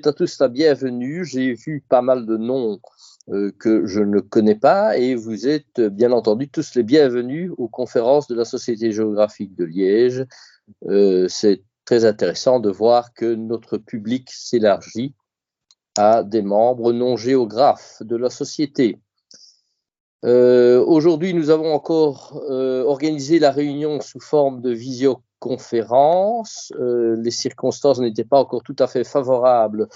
souhaite à tous la bienvenue. J'ai vu pas mal de noms que je ne connais pas et vous êtes bien entendu tous les bienvenus aux conférences de la Société géographique de Liège. C'est très intéressant de voir que notre public s'élargit à des membres non géographes de la société. Aujourd'hui, nous avons encore organisé la réunion sous forme de visioconférence. Les circonstances n'étaient pas encore tout à fait favorables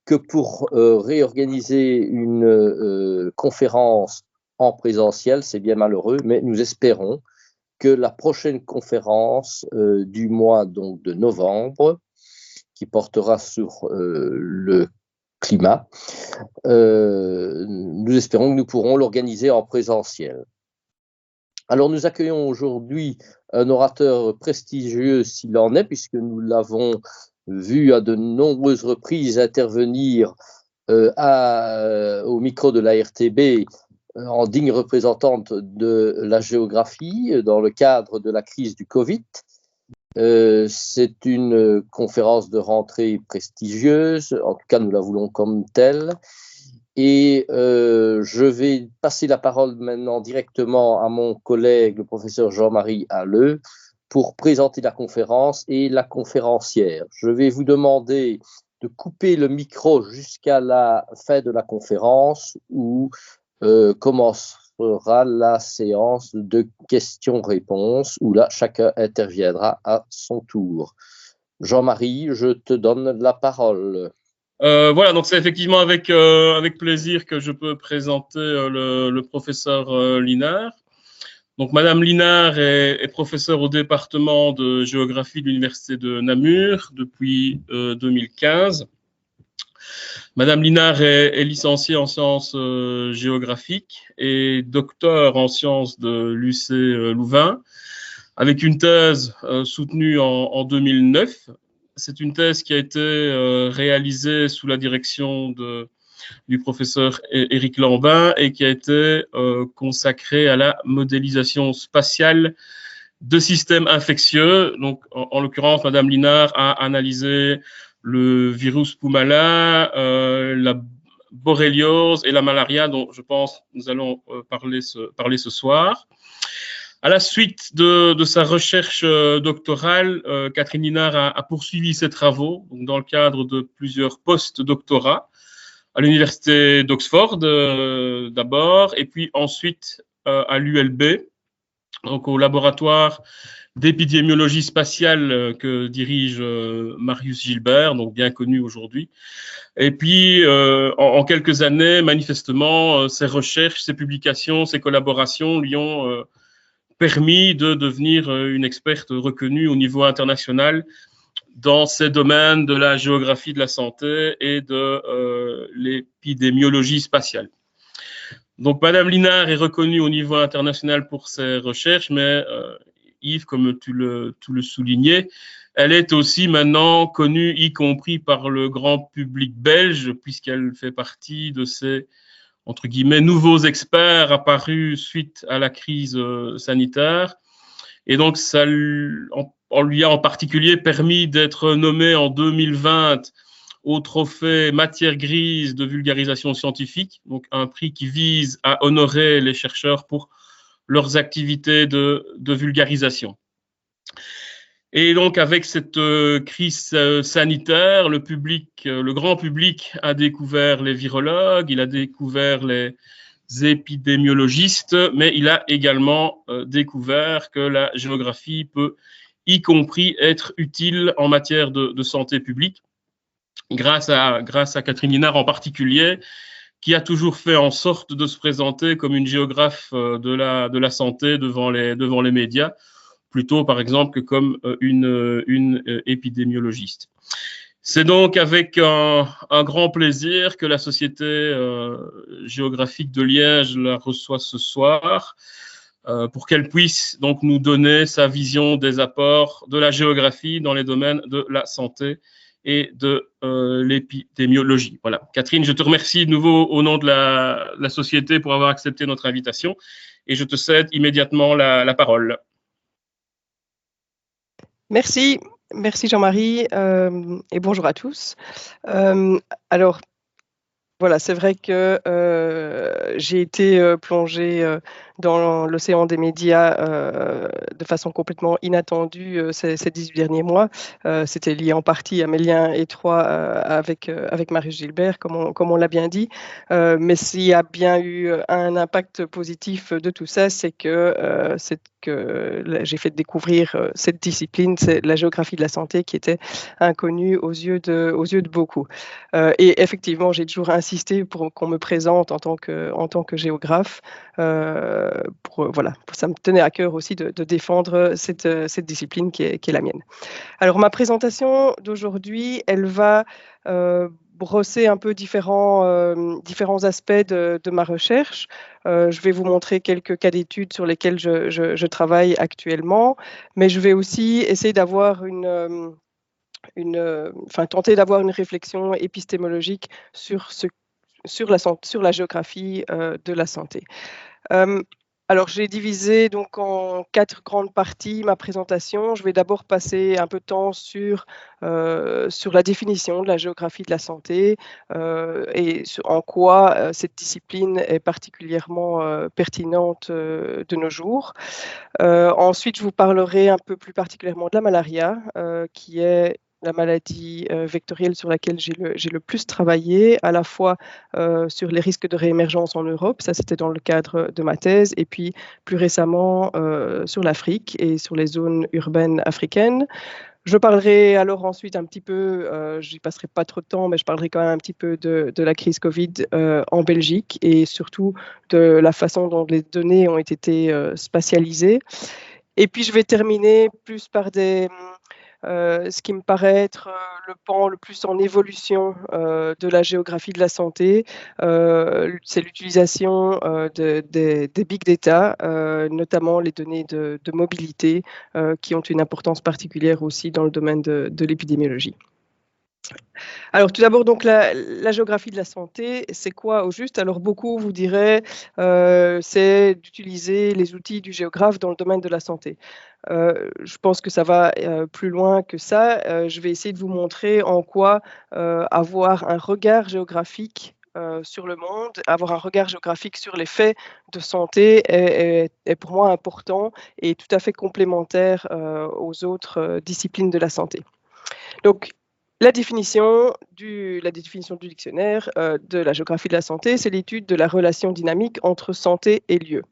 que pour réorganiser une conférence en présentiel. C'est bien malheureux, mais nous espérons que la prochaine conférence du mois donc, de novembre, qui portera sur le climat, nous espérons que nous pourrons l'organiser en présentiel. Alors nous accueillons aujourd'hui un orateur prestigieux s'il en est, puisque nous l'avons vu à de nombreuses reprises intervenir au micro de la RTB en digne représentante de la géographie dans le cadre de la crise du Covid. C'est une conférence de rentrée prestigieuse, en tout cas nous la voulons comme telle. Et je vais passer la parole maintenant directement à mon collègue, le professeur Jean-Marie Halleux, pour présenter la conférence et la conférencière. Je vais vous demander de couper le micro jusqu'à la fin de la conférence où commencera la séance de questions-réponses où là, chacun interviendra à son tour. Jean-Marie, je te donne la parole. Voilà, donc c'est effectivement avec plaisir que je peux présenter le professeur Linard. Donc, Madame Linard est professeure au département de géographie de l'Université de Namur depuis 2015. Madame Linard est licenciée en sciences géographiques et docteur en sciences de l'UC Louvain, avec une thèse soutenue en 2009. C'est une thèse qui a été réalisée sous la direction du professeur Éric Lambin et qui a été consacrée à la modélisation spatiale de systèmes infectieux. Donc, en l'occurrence, Madame Linard a analysé le virus Poumala, la borréliose et la malaria, dont je pense nous allons parler ce soir. À la suite de sa recherche doctorale, Catherine Linard a poursuivi ses travaux donc dans le cadre de plusieurs post-doctorats à l'université d'Oxford d'abord, et puis ensuite à l'ULB, donc au laboratoire d'épidémiologie spatiale que dirige Marius Gilbert, donc bien connu aujourd'hui. Et puis, en quelques années, manifestement, ses recherches, ses publications, ses collaborations lui ont permis de devenir une experte reconnue au niveau international dans ces domaines de la géographie de la santé et de l'épidémiologie spatiale. Donc, Madame Linard est reconnue au niveau international pour ses recherches, mais Yves, comme tu le soulignais, elle est aussi maintenant connue, y compris par le grand public belge, puisqu'elle fait partie de ces, entre guillemets, nouveaux experts apparus suite à la crise sanitaire. Et donc, ça on lui a en particulier permis d'être nommé en 2020 au trophée Matière grise de vulgarisation scientifique, donc un prix qui vise à honorer les chercheurs pour leurs activités de vulgarisation. Et donc, avec cette crise sanitaire, le grand public a découvert les virologues, il a découvert les épidémiologistes, mais il a également découvert que la géographie peut, y compris, être utile en matière de santé publique, grâce à Catherine Linard en particulier, qui a toujours fait en sorte de se présenter comme une géographe de la santé devant les médias, plutôt par exemple que comme une épidémiologiste. C'est donc avec un grand plaisir que la Société géographique de Liège la reçoit ce soir pour qu'elle puisse donc nous donner sa vision des apports de la géographie dans les domaines de la santé et de l'épidémiologie. Voilà. Catherine, je te remercie de nouveau au nom de la Société pour avoir accepté notre invitation et je te cède immédiatement la parole. Merci. Merci Jean-Marie et bonjour à tous. Alors, voilà, c'est vrai que j'ai été plongée dans l'océan des médias de façon complètement inattendue ces 18 derniers mois. C'était lié en partie à mes liens étroits avec Marius Gilbert, comme on l'a bien dit. Mais s'il y a bien eu un impact positif de tout ça, c'est que j'ai fait découvrir cette discipline, c'est la géographie de la santé, qui était inconnue aux yeux de beaucoup. Et effectivement, j'ai toujours insisté pour qu'on me présente en tant que géographe. Voilà, ça me tenait à cœur aussi de défendre cette discipline qui est la mienne. Alors, ma présentation d'aujourd'hui, elle va brosser un peu différents aspects de ma recherche. Je vais vous montrer quelques cas d'études sur lesquels je travaille actuellement, mais je vais aussi essayer d'avoir tenter d'avoir une réflexion épistémologique sur la géographie de la santé. Alors, j'ai divisé donc en 4 grandes parties ma présentation. Je vais d'abord passer un peu de temps sur la définition de la géographie de la santé et en quoi cette discipline est particulièrement pertinente de nos jours. Ensuite, je vous parlerai un peu plus particulièrement de la malaria, qui est la maladie vectorielle sur laquelle j'ai le plus travaillé, à la fois sur les risques de réémergence en Europe, ça c'était dans le cadre de ma thèse, et puis plus récemment sur l'Afrique et sur les zones urbaines africaines. Je parlerai alors ensuite un petit peu, je n'y passerai pas trop de temps, mais je parlerai quand même un petit peu de la crise Covid en Belgique et surtout de la façon dont les données ont été spatialisées. Et puis je vais terminer plus par ce qui me paraît être le pan le plus en évolution de la géographie de la santé, c'est l'utilisation des big data, notamment les données de mobilité, qui ont une importance particulière aussi dans le domaine de l'épidémiologie. Alors tout d'abord, donc la géographie de la santé, c'est quoi au juste? Alors beaucoup vous diraient c'est d'utiliser les outils du géographe dans le domaine de la santé. Je pense que ça va plus loin que ça. Je vais essayer de vous montrer en quoi avoir un regard géographique sur le monde, avoir un regard géographique sur les faits de santé est pour moi important et tout à fait complémentaire aux autres disciplines de la santé. Donc, la définition du dictionnaire de la géographie de la santé, c'est l'étude de la relation dynamique entre santé et lieu.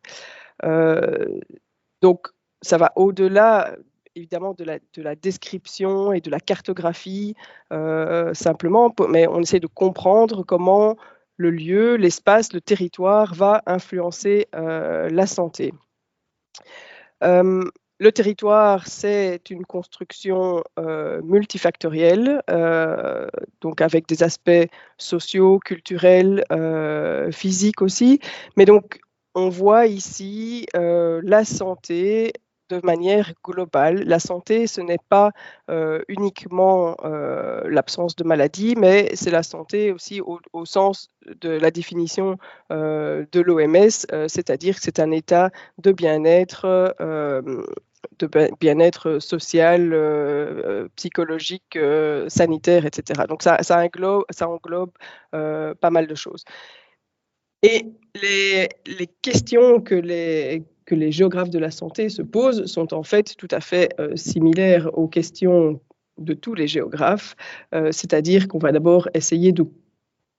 Donc, ça va au-delà, évidemment, de la description et de la cartographie, simplement, mais on essaie de comprendre comment le lieu, l'espace, le territoire va influencer la santé. Le territoire, c'est une construction multifactorielle, donc avec des aspects sociaux, culturels, physiques aussi. Mais donc, on voit ici la santé de manière globale. La santé, ce n'est pas uniquement l'absence de maladie, mais c'est la santé aussi au sens de la définition de l'OMS, c'est-à-dire que c'est un état de bien-être social, psychologique, sanitaire, etc. Donc ça englobe pas mal de choses. Et les questions que les géographes de la santé se posent sont en fait tout à fait similaires aux questions de tous les géographes, c'est-à-dire qu'on va d'abord essayer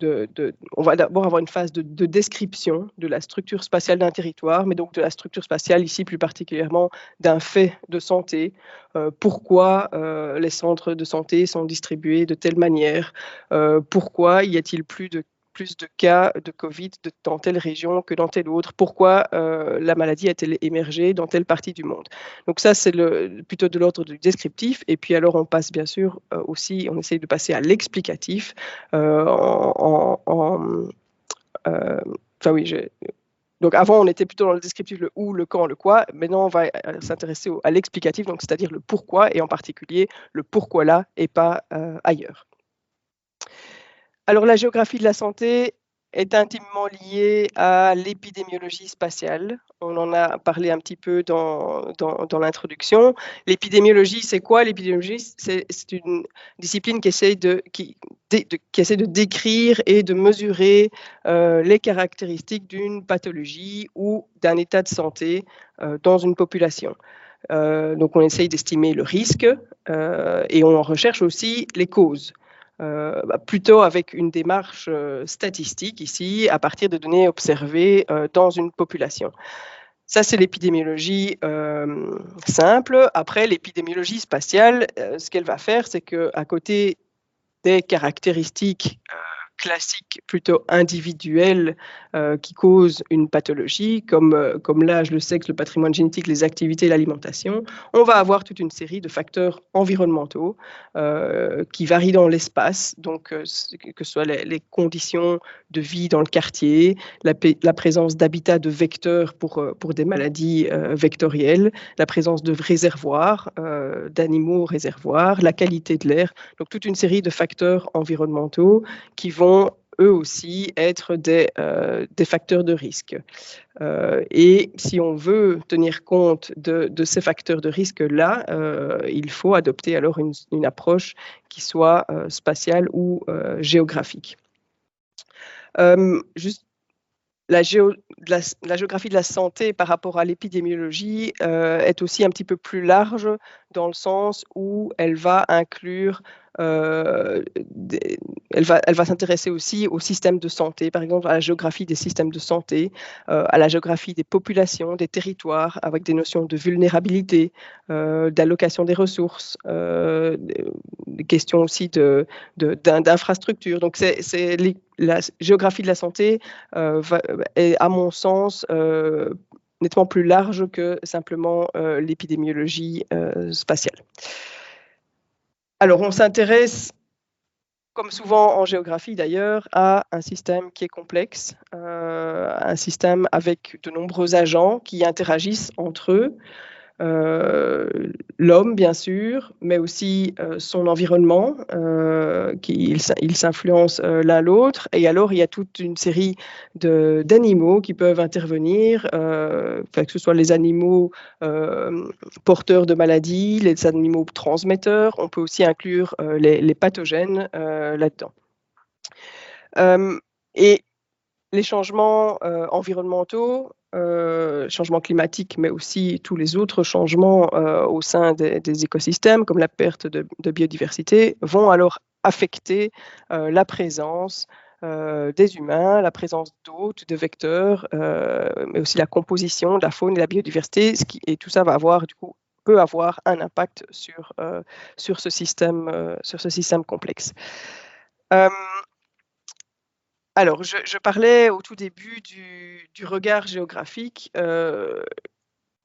on va d'abord avoir une phase de description de la structure spatiale d'un territoire, mais donc de la structure spatiale ici plus particulièrement d'un fait de santé. Pourquoi les centres de santé sont distribués de telle manière? Pourquoi y a-t-il plus de cas de Covid dans telle région que dans telle autre? Pourquoi la maladie a-t-elle émergé dans telle partie du monde? Donc ça, c'est plutôt de l'ordre du descriptif. Et puis alors, on passe bien sûr aussi, on essaye de passer à l'explicatif. Donc avant, on était plutôt dans le descriptif, le où, le quand, le quoi. Maintenant, on va s'intéresser à l'explicatif, donc c'est-à-dire le pourquoi, et en particulier le pourquoi là et pas ailleurs. Alors, la géographie de la santé, est intimement lié à l'épidémiologie spatiale. On en a parlé un petit peu dans l'introduction. L'épidémiologie, c'est quoi? L'épidémiologie, c'est une discipline qui essaie de décrire et de mesurer les caractéristiques d'une pathologie ou d'un état de santé dans une population. Donc, on essaye d'estimer le risque et on recherche aussi les causes. Plutôt avec une démarche statistique ici, à partir de données observées dans une population. Ça, c'est l'épidémiologie simple. Après, l'épidémiologie spatiale, ce qu'elle va faire, c'est qu'à côté des caractéristiques classiques plutôt individuelles qui causent une pathologie, comme l'âge, le sexe, le patrimoine génétique, les activités, l'alimentation, on va avoir toute une série de facteurs environnementaux qui varient dans l'espace, donc que ce soit les conditions de vie dans le quartier, la présence d'habitats de vecteurs pour des maladies vectorielles, la présence de réservoirs, d'animaux réservoirs, la qualité de l'air, donc toute une série de facteurs environnementaux qui vont eux aussi être des facteurs de risque. Et si on veut tenir compte de ces facteurs de risque-là, il faut adopter alors une approche qui soit spatiale ou géographique. Juste la géographie de la santé par rapport à l'épidémiologie est aussi un petit peu plus large dans le sens où elle va inclure elle va s'intéresser aussi au système de santé, par exemple à la géographie des systèmes de santé, à la géographie des populations, des territoires, avec des notions de vulnérabilité, d'allocation des ressources, des questions aussi d'infrastructure. Donc la géographie de la santé est, à mon sens, nettement plus large que simplement l'épidémiologie spatiale. Alors, on s'intéresse, comme souvent en géographie d'ailleurs, à un système qui est complexe, un système avec de nombreux agents qui interagissent entre eux. L'homme, bien sûr, mais aussi son environnement, ils s'influencent l'un l'autre. Et alors, il y a toute une série d'animaux qui peuvent intervenir, que ce soit les animaux porteurs de maladies, les animaux transmetteurs. On peut aussi inclure les pathogènes là-dedans. Et les changements environnementaux, changements climatiques, mais aussi tous les autres changements au sein des écosystèmes, comme la perte de biodiversité, vont alors affecter la présence des humains, la présence d'hôtes, de vecteurs, mais aussi la composition de la faune et la biodiversité, et tout ça va avoir, du coup, peut avoir un impact sur ce système complexe. Alors, je parlais au tout début du regard géographique.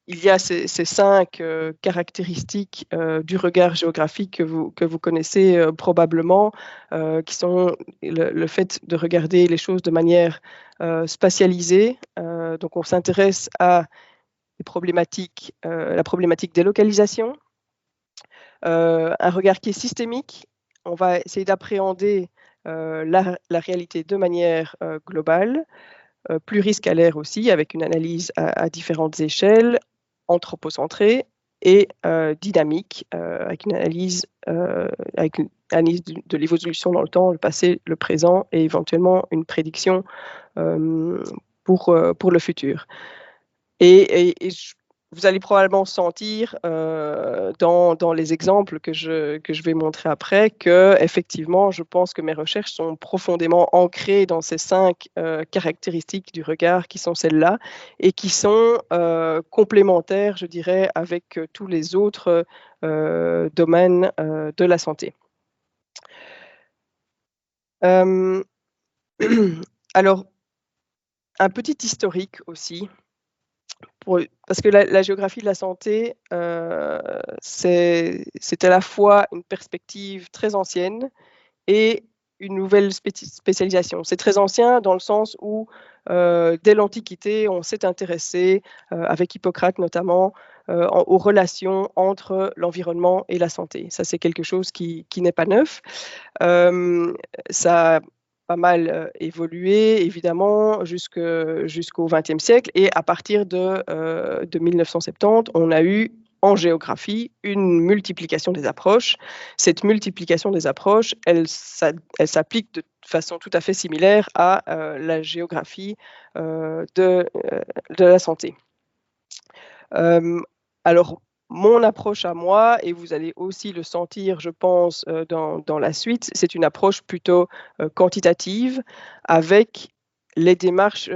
Il y a ces 5 caractéristiques du regard géographique que vous connaissez probablement, qui sont le fait de regarder les choses de manière spatialisée. Donc, on s'intéresse à la problématique des localisations. Un regard qui est systémique. On va essayer d'appréhender la réalité de manière globale, pluriscalaire aussi, avec une analyse à différentes échelles, anthropocentrée et dynamique, avec une analyse de l'évolution dans le temps, le passé, le présent et éventuellement une prédiction pour le futur. Et vous allez probablement sentir dans les exemples que je vais montrer après que, effectivement, je pense que mes recherches sont profondément ancrées dans ces 5 caractéristiques du regard qui sont celles-là et qui sont complémentaires, je dirais, avec tous les autres domaines de la santé. Alors, un petit historique aussi. Parce que la géographie de la santé, c'est à la fois une perspective très ancienne et une nouvelle spécialisation. C'est très ancien dans le sens où, dès l'Antiquité, on s'est intéressé, avec Hippocrate notamment, aux relations entre l'environnement et la santé. Ça, c'est quelque chose qui n'est pas neuf. Ça pas mal évolué, évidemment, jusqu'au XXe siècle. Et à partir de 1970, on a eu en géographie une multiplication des approches. Cette multiplication des approches, elle s'applique de façon tout à fait similaire à la géographie de la santé. Alors, mon approche à moi, et vous allez aussi le sentir, je pense, dans la suite, c'est une approche plutôt quantitative avec la démarche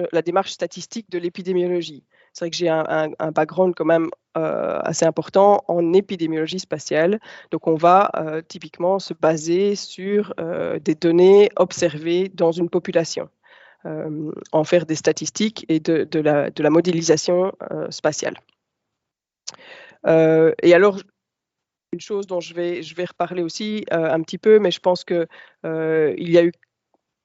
statistique de l'épidémiologie. C'est vrai que j'ai un background quand même assez important en épidémiologie spatiale. Donc, on va typiquement se baser sur des données observées dans une population, en faire des statistiques et de la modélisation spatiale. Et alors, une chose dont je vais reparler aussi un petit peu, mais je pense qu'il y a eu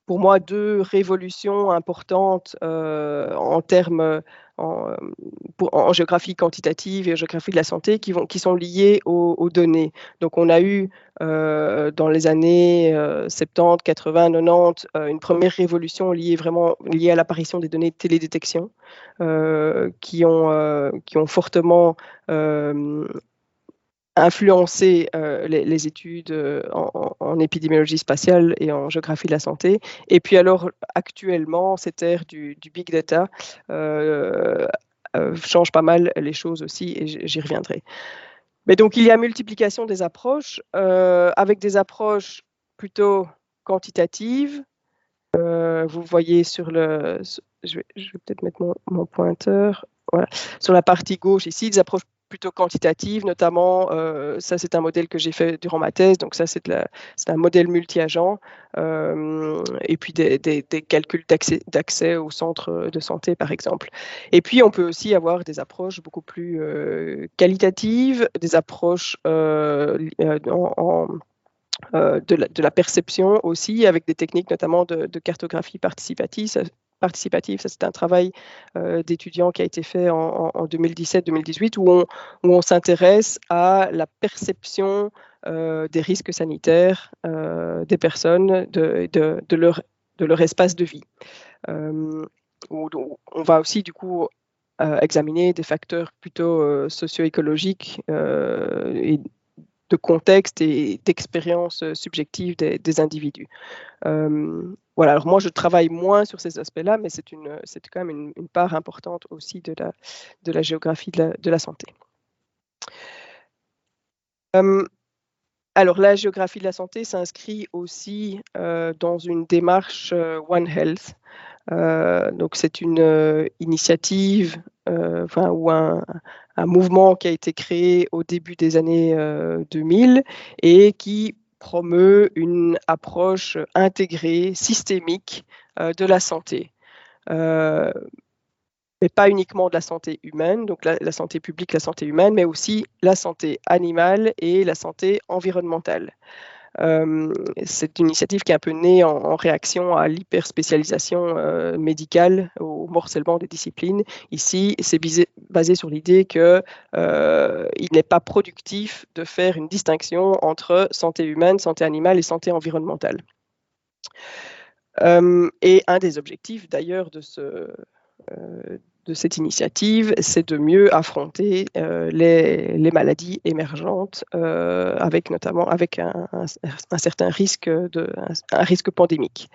pour moi 2 révolutions importantes en termes en géographie quantitative et en géographie de la santé qui sont liées aux données. Donc on a eu dans les années 70, 80, 90 une première révolution vraiment liée à l'apparition des données de télédétection qui ont fortement influencer les études en épidémiologie spatiale et en géographie de la santé. Et puis alors, actuellement, cette ère du big data change pas mal les choses aussi, et j'y reviendrai. Mais donc, il y a multiplication des approches, avec des approches plutôt quantitatives. Vous voyez sur le... Je vais peut-être mettre mon pointeur. Voilà. Sur la partie gauche ici, des approches plutôt quantitatives, notamment, ça c'est un modèle que j'ai fait durant ma thèse, donc ça c'est un modèle multi-agent, et puis des calculs d'accès au centre de santé par exemple. Et puis on peut aussi avoir des approches beaucoup plus qualitatives, des approches de la perception aussi, avec des techniques notamment de cartographie participative. Ça, c'est un travail d'étudiant qui a été fait en 2017-2018 où on s'intéresse à la perception des risques sanitaires des personnes, de leur espace de vie. On va aussi du coup examiner des facteurs plutôt socio-écologiques et de contexte et d'expérience subjective des individus. Voilà, alors moi je travaille moins sur ces aspects-là, mais c'est quand même une part importante aussi de la géographie de la santé. Alors la géographie de la santé s'inscrit aussi dans une démarche One Health. Donc c'est une initiative ou un mouvement qui a été créé au début des années 2000 et qui promeut une approche intégrée, systémique de la santé. Mais pas uniquement de la santé humaine, donc la santé publique, la santé humaine, mais aussi la santé animale et la santé environnementale. C'est une initiative qui est un peu née en réaction à l'hyperspécialisation médicale, au morcellement des disciplines. Ici, c'est basé sur l'idée qu'il n'est pas productif de faire une distinction entre santé humaine, santé animale et santé environnementale. Et un des objectifs d'ailleurs de cette initiative, c'est de mieux affronter les maladies émergentes, notamment avec un certain risque, un risque pandémique.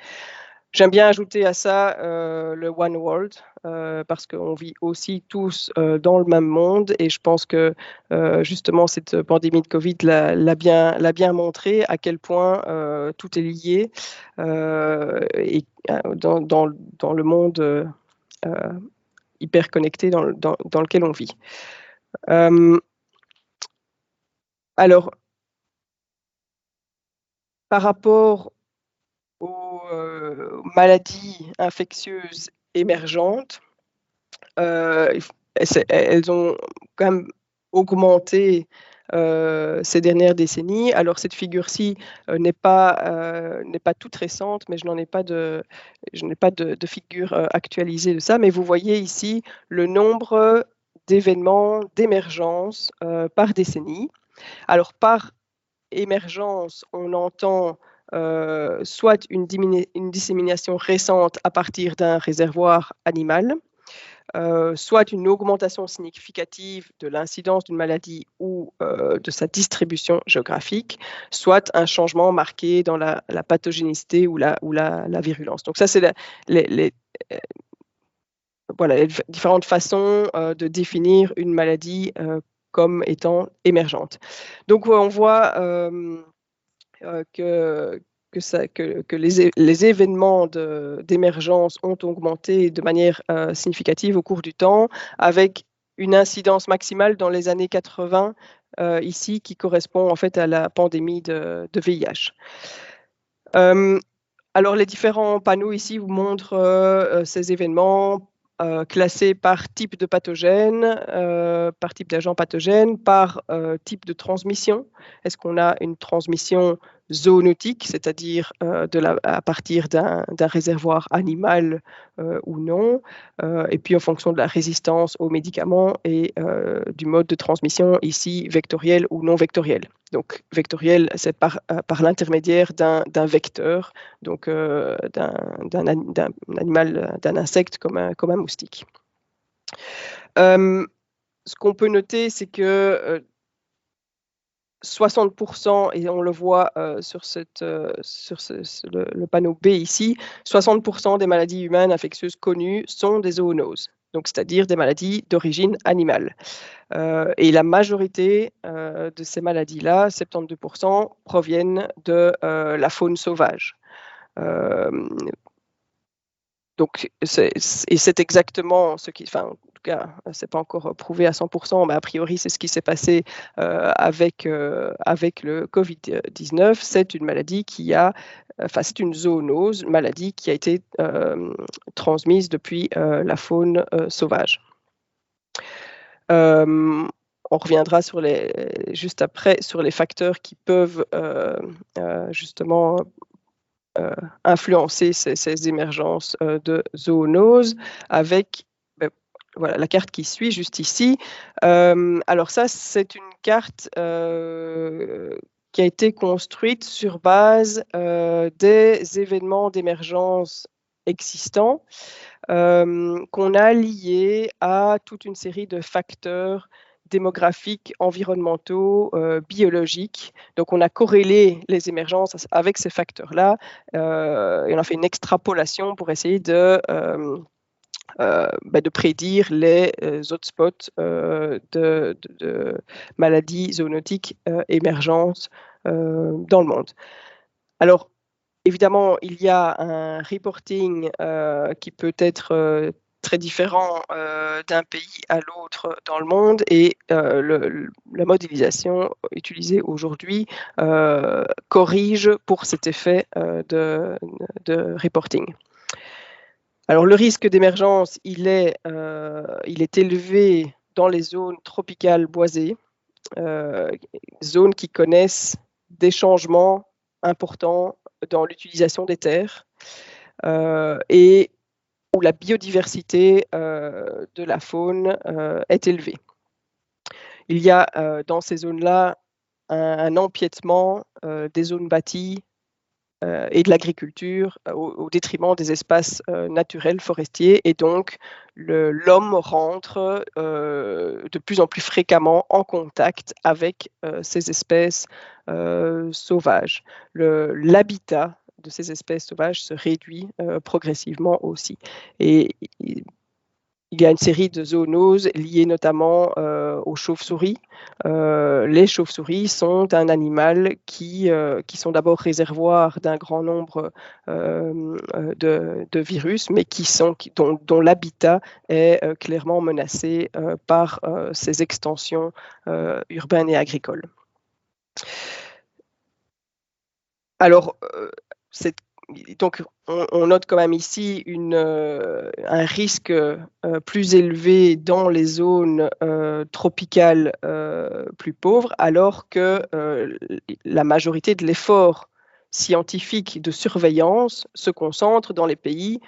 J'aime bien ajouter à ça le One World, parce qu'on vit aussi tous dans le même monde, et je pense que justement cette pandémie de Covid l'a bien montré à quel point tout est lié et dans le monde hyper connecté dans lequel on vit. Alors, par rapport aux maladies infectieuses émergentes, elles ont quand même augmenté ces dernières décennies. Alors cette figure-ci n'est pas toute récente, mais je n'ai pas de figure actualisée de ça. Mais vous voyez ici le nombre d'événements d'émergence par décennie. Alors par émergence, on entend soit une dissémination récente à partir d'un réservoir animal, soit une augmentation significative de l'incidence d'une maladie ou de sa distribution géographique, soit un changement marqué dans la pathogénicité ou la virulence. Donc ça, c'est les différentes façons de définir une maladie comme étant émergente. Donc on voit que les événements d'émergence ont augmenté de manière significative au cours du temps, avec une incidence maximale dans les années 80, ici, qui correspond en fait à la pandémie de VIH. Alors, les différents panneaux ici vous montrent ces événements classés par type de pathogène, par type d'agent pathogène, par type de transmission. Est-ce qu'on a une transmission zoonotique, c'est-à-dire à partir d'un réservoir animal ou non, et puis en fonction de la résistance aux médicaments et du mode de transmission, ici vectoriel ou non vectoriel. Donc vectoriel, c'est par l'intermédiaire d'un vecteur, donc d'un animal, d'un insecte comme un moustique. Ce qu'on peut noter, c'est que 60%, et on le voit sur le panneau B ici, 60% des maladies humaines infectieuses connues sont des zoonoses, donc c'est-à-dire des maladies d'origine animale. Et la majorité de ces maladies-là, 72%, proviennent de la faune sauvage. Donc, c'est exactement ce qui, enfin, en tout cas, c'est pas encore prouvé à 100%, mais a priori, c'est ce qui s'est passé avec le Covid-19. C'est une maladie c'est une zoonose, une maladie qui a été transmise depuis la faune sauvage. On reviendra juste après sur les facteurs qui peuvent justement influencer ces émergences de zoonoses avec voilà, la carte qui suit juste ici. Alors ça, c'est une carte qui a été construite sur base des événements d'émergence existants qu'on a liés à toute une série de facteurs démographiques, environnementaux, biologiques. Donc, on a corrélé les émergences avec ces facteurs-là et on a fait une extrapolation pour essayer de prédire les hotspots de maladies zoonotiques émergentes dans le monde. Alors, évidemment, il y a un reporting qui peut être très différent d'un pays à l'autre dans le monde et la modélisation utilisée aujourd'hui corrige pour cet effet de reporting. Alors, le risque d'émergence, il est élevé dans les zones tropicales boisées, zones qui connaissent des changements importants dans l'utilisation des terres et où la biodiversité de la faune est élevée. Il y a dans ces zones-là un empiètement des zones bâties et de l'agriculture au détriment des espaces naturels forestiers, et donc l'homme rentre de plus en plus fréquemment en contact avec ces espèces sauvages. L'habitat de ces espèces sauvages se réduit progressivement aussi. Et il y a une série de zoonoses liées notamment aux chauves-souris. Les chauves-souris sont un animal qui sont d'abord réservoirs d'un grand nombre de virus, mais dont l'habitat est clairement menacé par ces extensions urbaines et agricoles. Alors, donc, on note quand même ici un risque plus élevé dans les zones tropicales plus pauvres, alors que la majorité de l'effort scientifique de surveillance se concentre dans les pays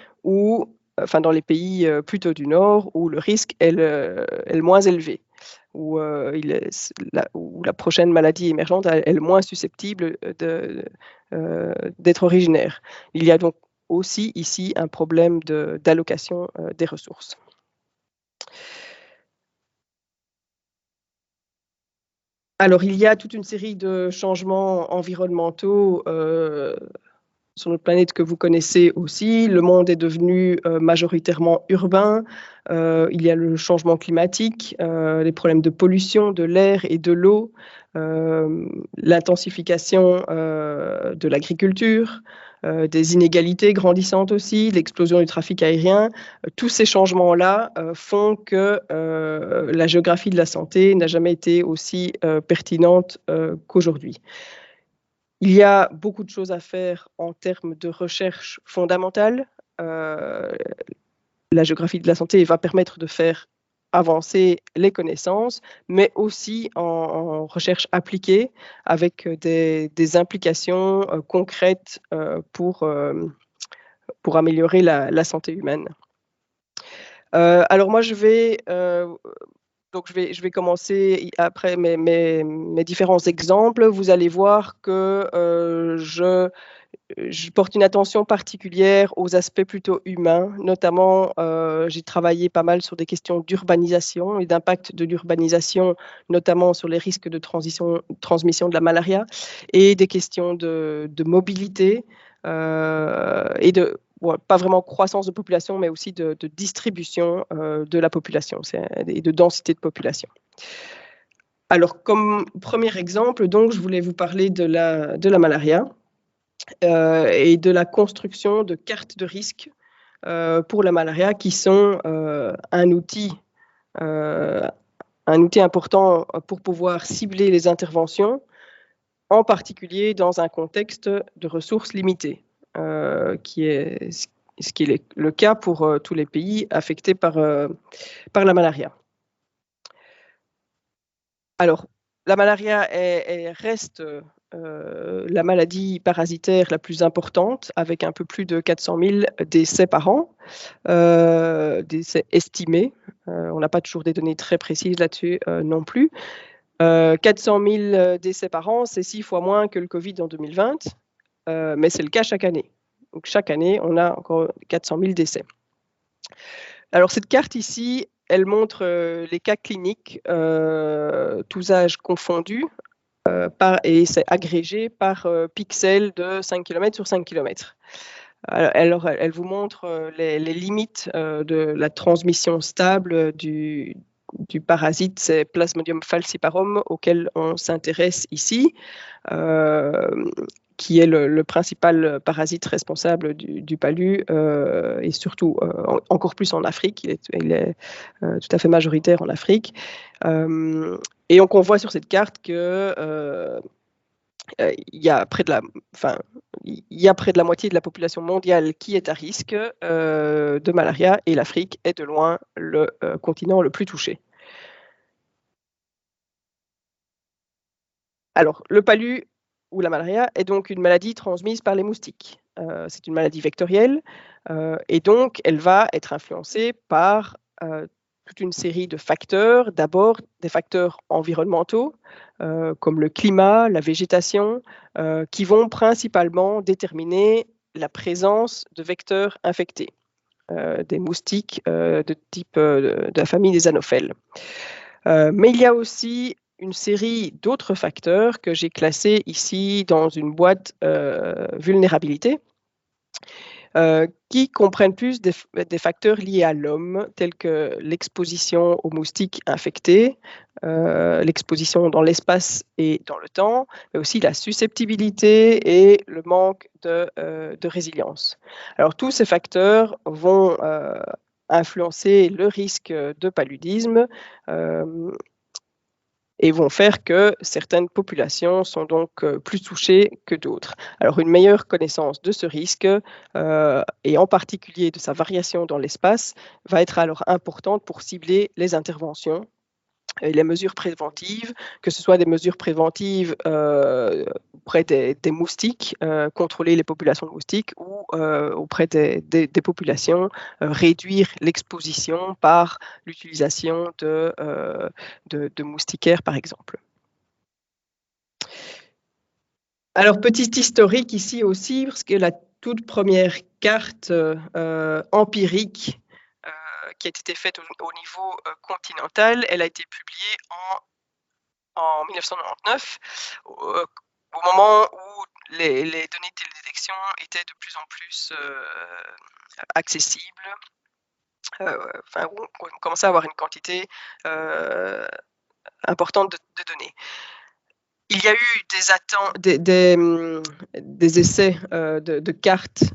plutôt du Nord, où le risque est le moins élevé, où la prochaine maladie émergente est le moins susceptible d'être originaire. Il y a donc aussi ici un problème d'allocation des ressources. Alors, il y a toute une série de changements environnementaux sur notre planète que vous connaissez aussi. Le monde est devenu majoritairement urbain. Il y a le changement climatique, les problèmes de pollution de l'air et de l'eau, l'intensification de l'agriculture, des inégalités grandissantes aussi, l'explosion du trafic aérien. Tous ces changements-là font que la géographie de la santé n'a jamais été aussi pertinente qu'aujourd'hui. Il y a beaucoup de choses à faire en termes de recherche fondamentale. La géographie de la santé va permettre de faire avancer les connaissances, mais aussi en recherche appliquée avec des implications concrètes pour améliorer la santé humaine. Alors moi, je vais commencer après mes différents exemples. Vous allez voir que je porte une attention particulière aux aspects plutôt humains. Notamment, j'ai travaillé pas mal sur des questions d'urbanisation et d'impact de l'urbanisation, notamment sur les risques de transmission de la malaria, et des questions de mobilité et de pas vraiment croissance de population, mais aussi de distribution de la population et de densité de population. Alors, comme premier exemple, donc, je voulais vous parler de la malaria et de la construction de cartes de risque pour la malaria, qui sont un outil important pour pouvoir cibler les interventions, en particulier dans un contexte de ressources limitées. Ce qui est le cas pour tous les pays affectés par la malaria. Alors, la malaria reste la maladie parasitaire la plus importante, avec un peu plus de 400 000 décès par an, décès estimés. On n'a pas toujours des données très précises là-dessus non plus. 400 000 décès par an, c'est 6 fois moins que le Covid en 2020. Mais c'est le cas chaque année. Donc chaque année, on a encore 400 000 décès. Alors cette carte ici, elle montre les cas cliniques, tous âges confondus, et c'est agrégé par pixels de 5 km sur 5 km. Alors, elle vous montre les limites de la transmission stable du parasite, c'est Plasmodium falciparum, auquel on s'intéresse ici, qui est le principal parasite responsable du palu, et surtout encore plus en Afrique. Il est tout à fait majoritaire en Afrique. Et donc on voit sur cette carte que il y a près de la moitié de la population mondiale qui est à risque de malaria, et l'Afrique est de loin le continent le plus touché. Alors, le palu ou la malaria est donc une maladie transmise par les moustiques. C'est une maladie vectorielle et donc elle va être influencée par toute une série de facteurs. D'abord, des facteurs environnementaux comme le climat, la végétation, qui vont principalement déterminer la présence de vecteurs infectés, des moustiques de type de la famille des anophèles. Mais il y a aussi une série d'autres facteurs que j'ai classés ici dans une boîte vulnérabilité, qui comprennent plus des facteurs liés à l'homme, tels que l'exposition aux moustiques infectés, l'exposition dans l'espace et dans le temps, mais aussi la susceptibilité et le manque de résilience. Alors tous ces facteurs vont influencer le risque de paludisme, et vont faire que certaines populations sont donc plus touchées que d'autres. Alors une meilleure connaissance de ce risque, et en particulier de sa variation dans l'espace, va être alors importante pour cibler les interventions Et les mesures préventives, que ce soit des mesures préventives auprès des moustiques, contrôler les populations de moustiques, ou auprès des populations, réduire l'exposition par l'utilisation de moustiquaires, par exemple. Alors, petit historique ici aussi, parce que la toute première carte empirique qui a été faite au niveau continental, elle a été publiée en 1999, au moment où les données de télédétection étaient de plus en plus accessibles, enfin, on commençait à avoir une quantité importante de données. Il y a eu des essais de cartes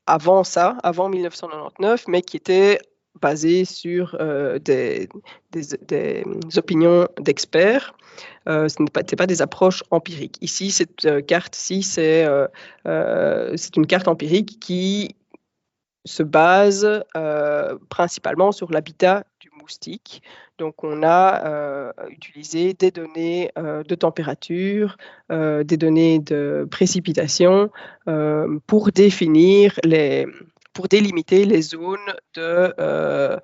avant ça, avant 1999, mais qui étaient basés sur des opinions d'experts. Ce n'étaient pas des approches empiriques. Ici, cette carte-ci, c'est une carte empirique qui se base principalement sur l'habitat du moustique. Donc, on a utilisé des données de température, des données de précipitation pour délimiter les zones de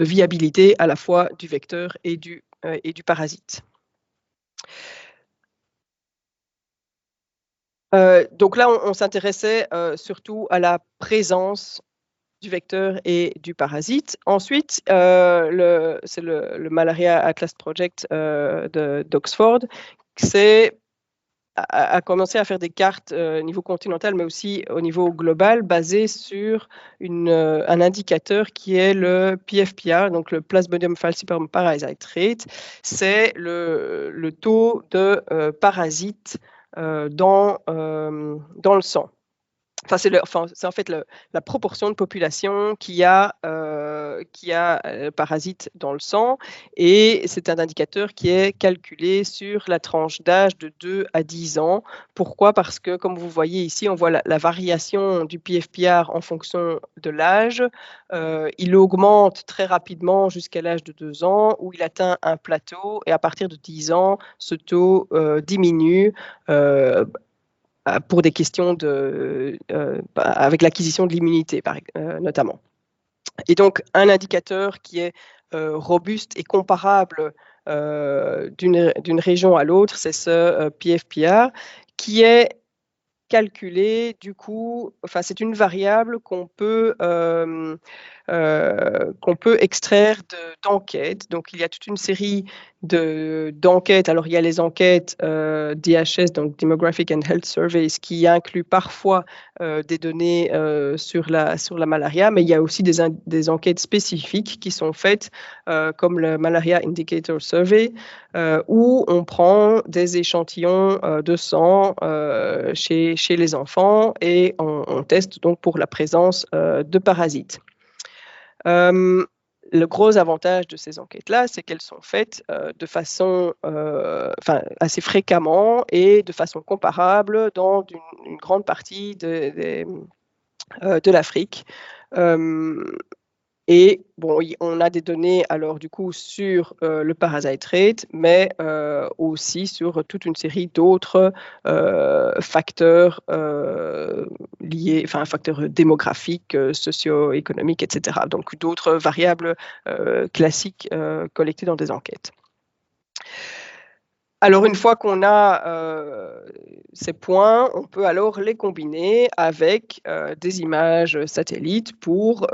viabilité à la fois du vecteur et du parasite. Donc là, on s'intéressait surtout à la présence du vecteur et du parasite. Ensuite, c'est le Malaria Atlas Project d'Oxford a commencé à faire des cartes au niveau continental, mais aussi au niveau global, basées sur un indicateur qui est le PFPR, donc le Plasmodium falciparum parasite rate. C'est le taux de parasites dans le sang. Enfin, c'est en fait la proportion de population qui a parasites dans le sang, et c'est un indicateur qui est calculé sur la tranche d'âge de 2 à 10 ans. Pourquoi? Parce que, comme vous voyez ici, on voit la variation du PFPR en fonction de l'âge. Il augmente très rapidement jusqu'à l'âge de 2 ans, où il atteint un plateau, et à partir de 10 ans, ce taux diminue pour des questions avec l'acquisition de l'immunité, notamment. Et donc, un indicateur qui est robuste et comparable d'une région à l'autre, c'est ce PFPR, qui est calculé, du coup, enfin, c'est une variable qu'on peut extraire d'enquêtes. Donc, il y a toute une série d'enquêtes. Alors, il y a les enquêtes DHS, donc Demographic and Health Surveys, qui incluent parfois des données sur la malaria, mais il y a aussi des enquêtes spécifiques qui sont faites, comme le Malaria Indicator Survey, où on prend des échantillons de sang chez les enfants, et on teste donc pour la présence de parasites. Le gros avantage de ces enquêtes-là, c'est qu'elles sont faites de façon assez fréquemment et de façon comparable dans une grande partie de l'Afrique. Et bon, on a des données alors du coup sur le parasite rate, mais aussi sur toute une série d'autres facteurs liés, enfin facteurs démographiques, socio-économiques, etc. Donc d'autres variables classiques collectées dans des enquêtes. Alors, une fois qu'on a ces points, on peut alors les combiner avec des images satellites pour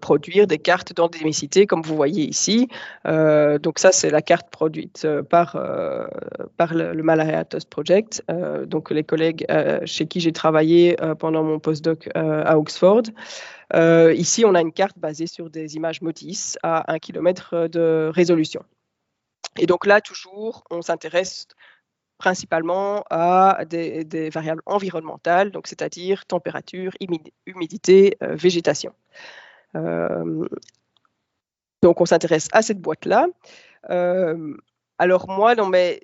produire des cartes d'endémicité, comme vous voyez ici. Donc ça, c'est la carte produite par le Malaria Atlas Project, donc les collègues chez qui j'ai travaillé pendant mon postdoc à Oxford. Ici, on a une carte basée sur des images MODIS à 1 km de résolution. Et donc là, toujours, on s'intéresse principalement à des variables environnementales, donc c'est-à-dire température, humidité, végétation. Donc on s'intéresse à cette boîte-là. Alors moi, dans mes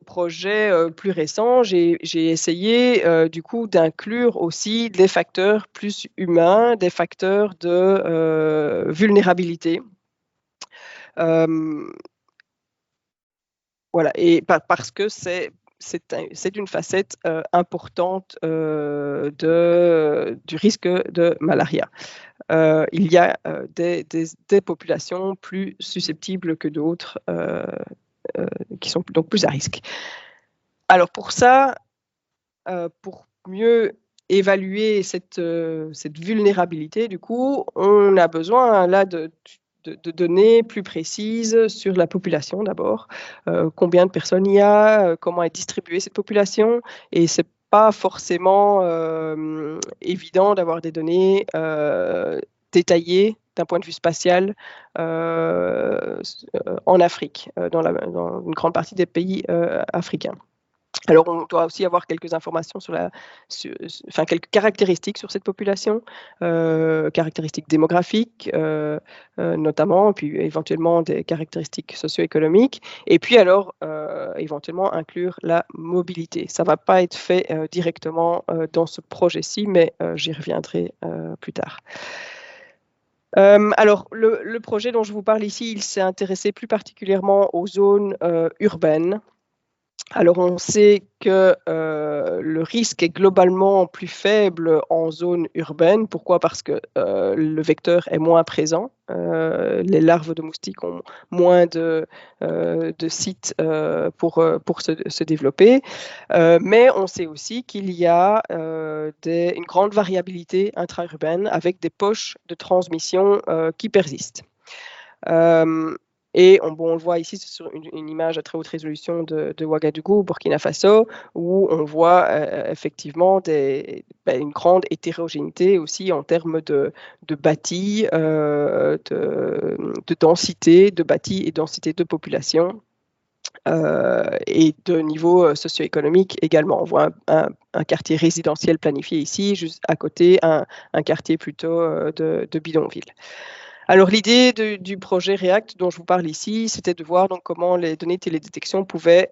projets plus récents, j'ai essayé du coup d'inclure aussi des facteurs plus humains, des facteurs de vulnérabilité. Voilà, et parce que c'est une facette importante du risque de malaria. Il y a des populations plus susceptibles que d'autres qui sont donc plus à risque. Alors pour ça, pour mieux évaluer cette vulnérabilité, du coup, on a besoin là de données plus précises sur la population d'abord. Combien de personnes il y a, comment est distribuée cette population, et c'est pas forcément évident d'avoir des données détaillées d'un point de vue spatial en Afrique, dans une grande partie des pays africains. Alors, on doit aussi avoir quelques informations quelques caractéristiques sur cette population, caractéristiques démographiques notamment, et puis éventuellement des caractéristiques socio-économiques, et puis alors éventuellement inclure la mobilité. Ça ne va pas être fait directement dans ce projet-ci, mais j'y reviendrai plus tard. Alors, le projet dont je vous parle ici, il s'est intéressé plus particulièrement aux zones urbaines. Alors, on sait que le risque est globalement plus faible en zone urbaine. Pourquoi? Parce que le vecteur est moins présent. Les larves de moustiques ont moins de sites pour se développer. Mais on sait aussi qu'il y a une grande variabilité intra-urbaine avec des poches de transmission qui persistent. Et on le voit ici sur une image à très haute résolution de Ouagadougou, Burkina Faso, où on voit effectivement une grande hétérogénéité aussi en termes de bâti, de densité de bâti et densité de population. Et de niveau socio-économique également. On voit un quartier résidentiel planifié ici, juste à côté, un quartier plutôt de bidonville. Alors, l'idée du projet REACT dont je vous parle ici, c'était de voir donc comment les données de télédétection pouvaient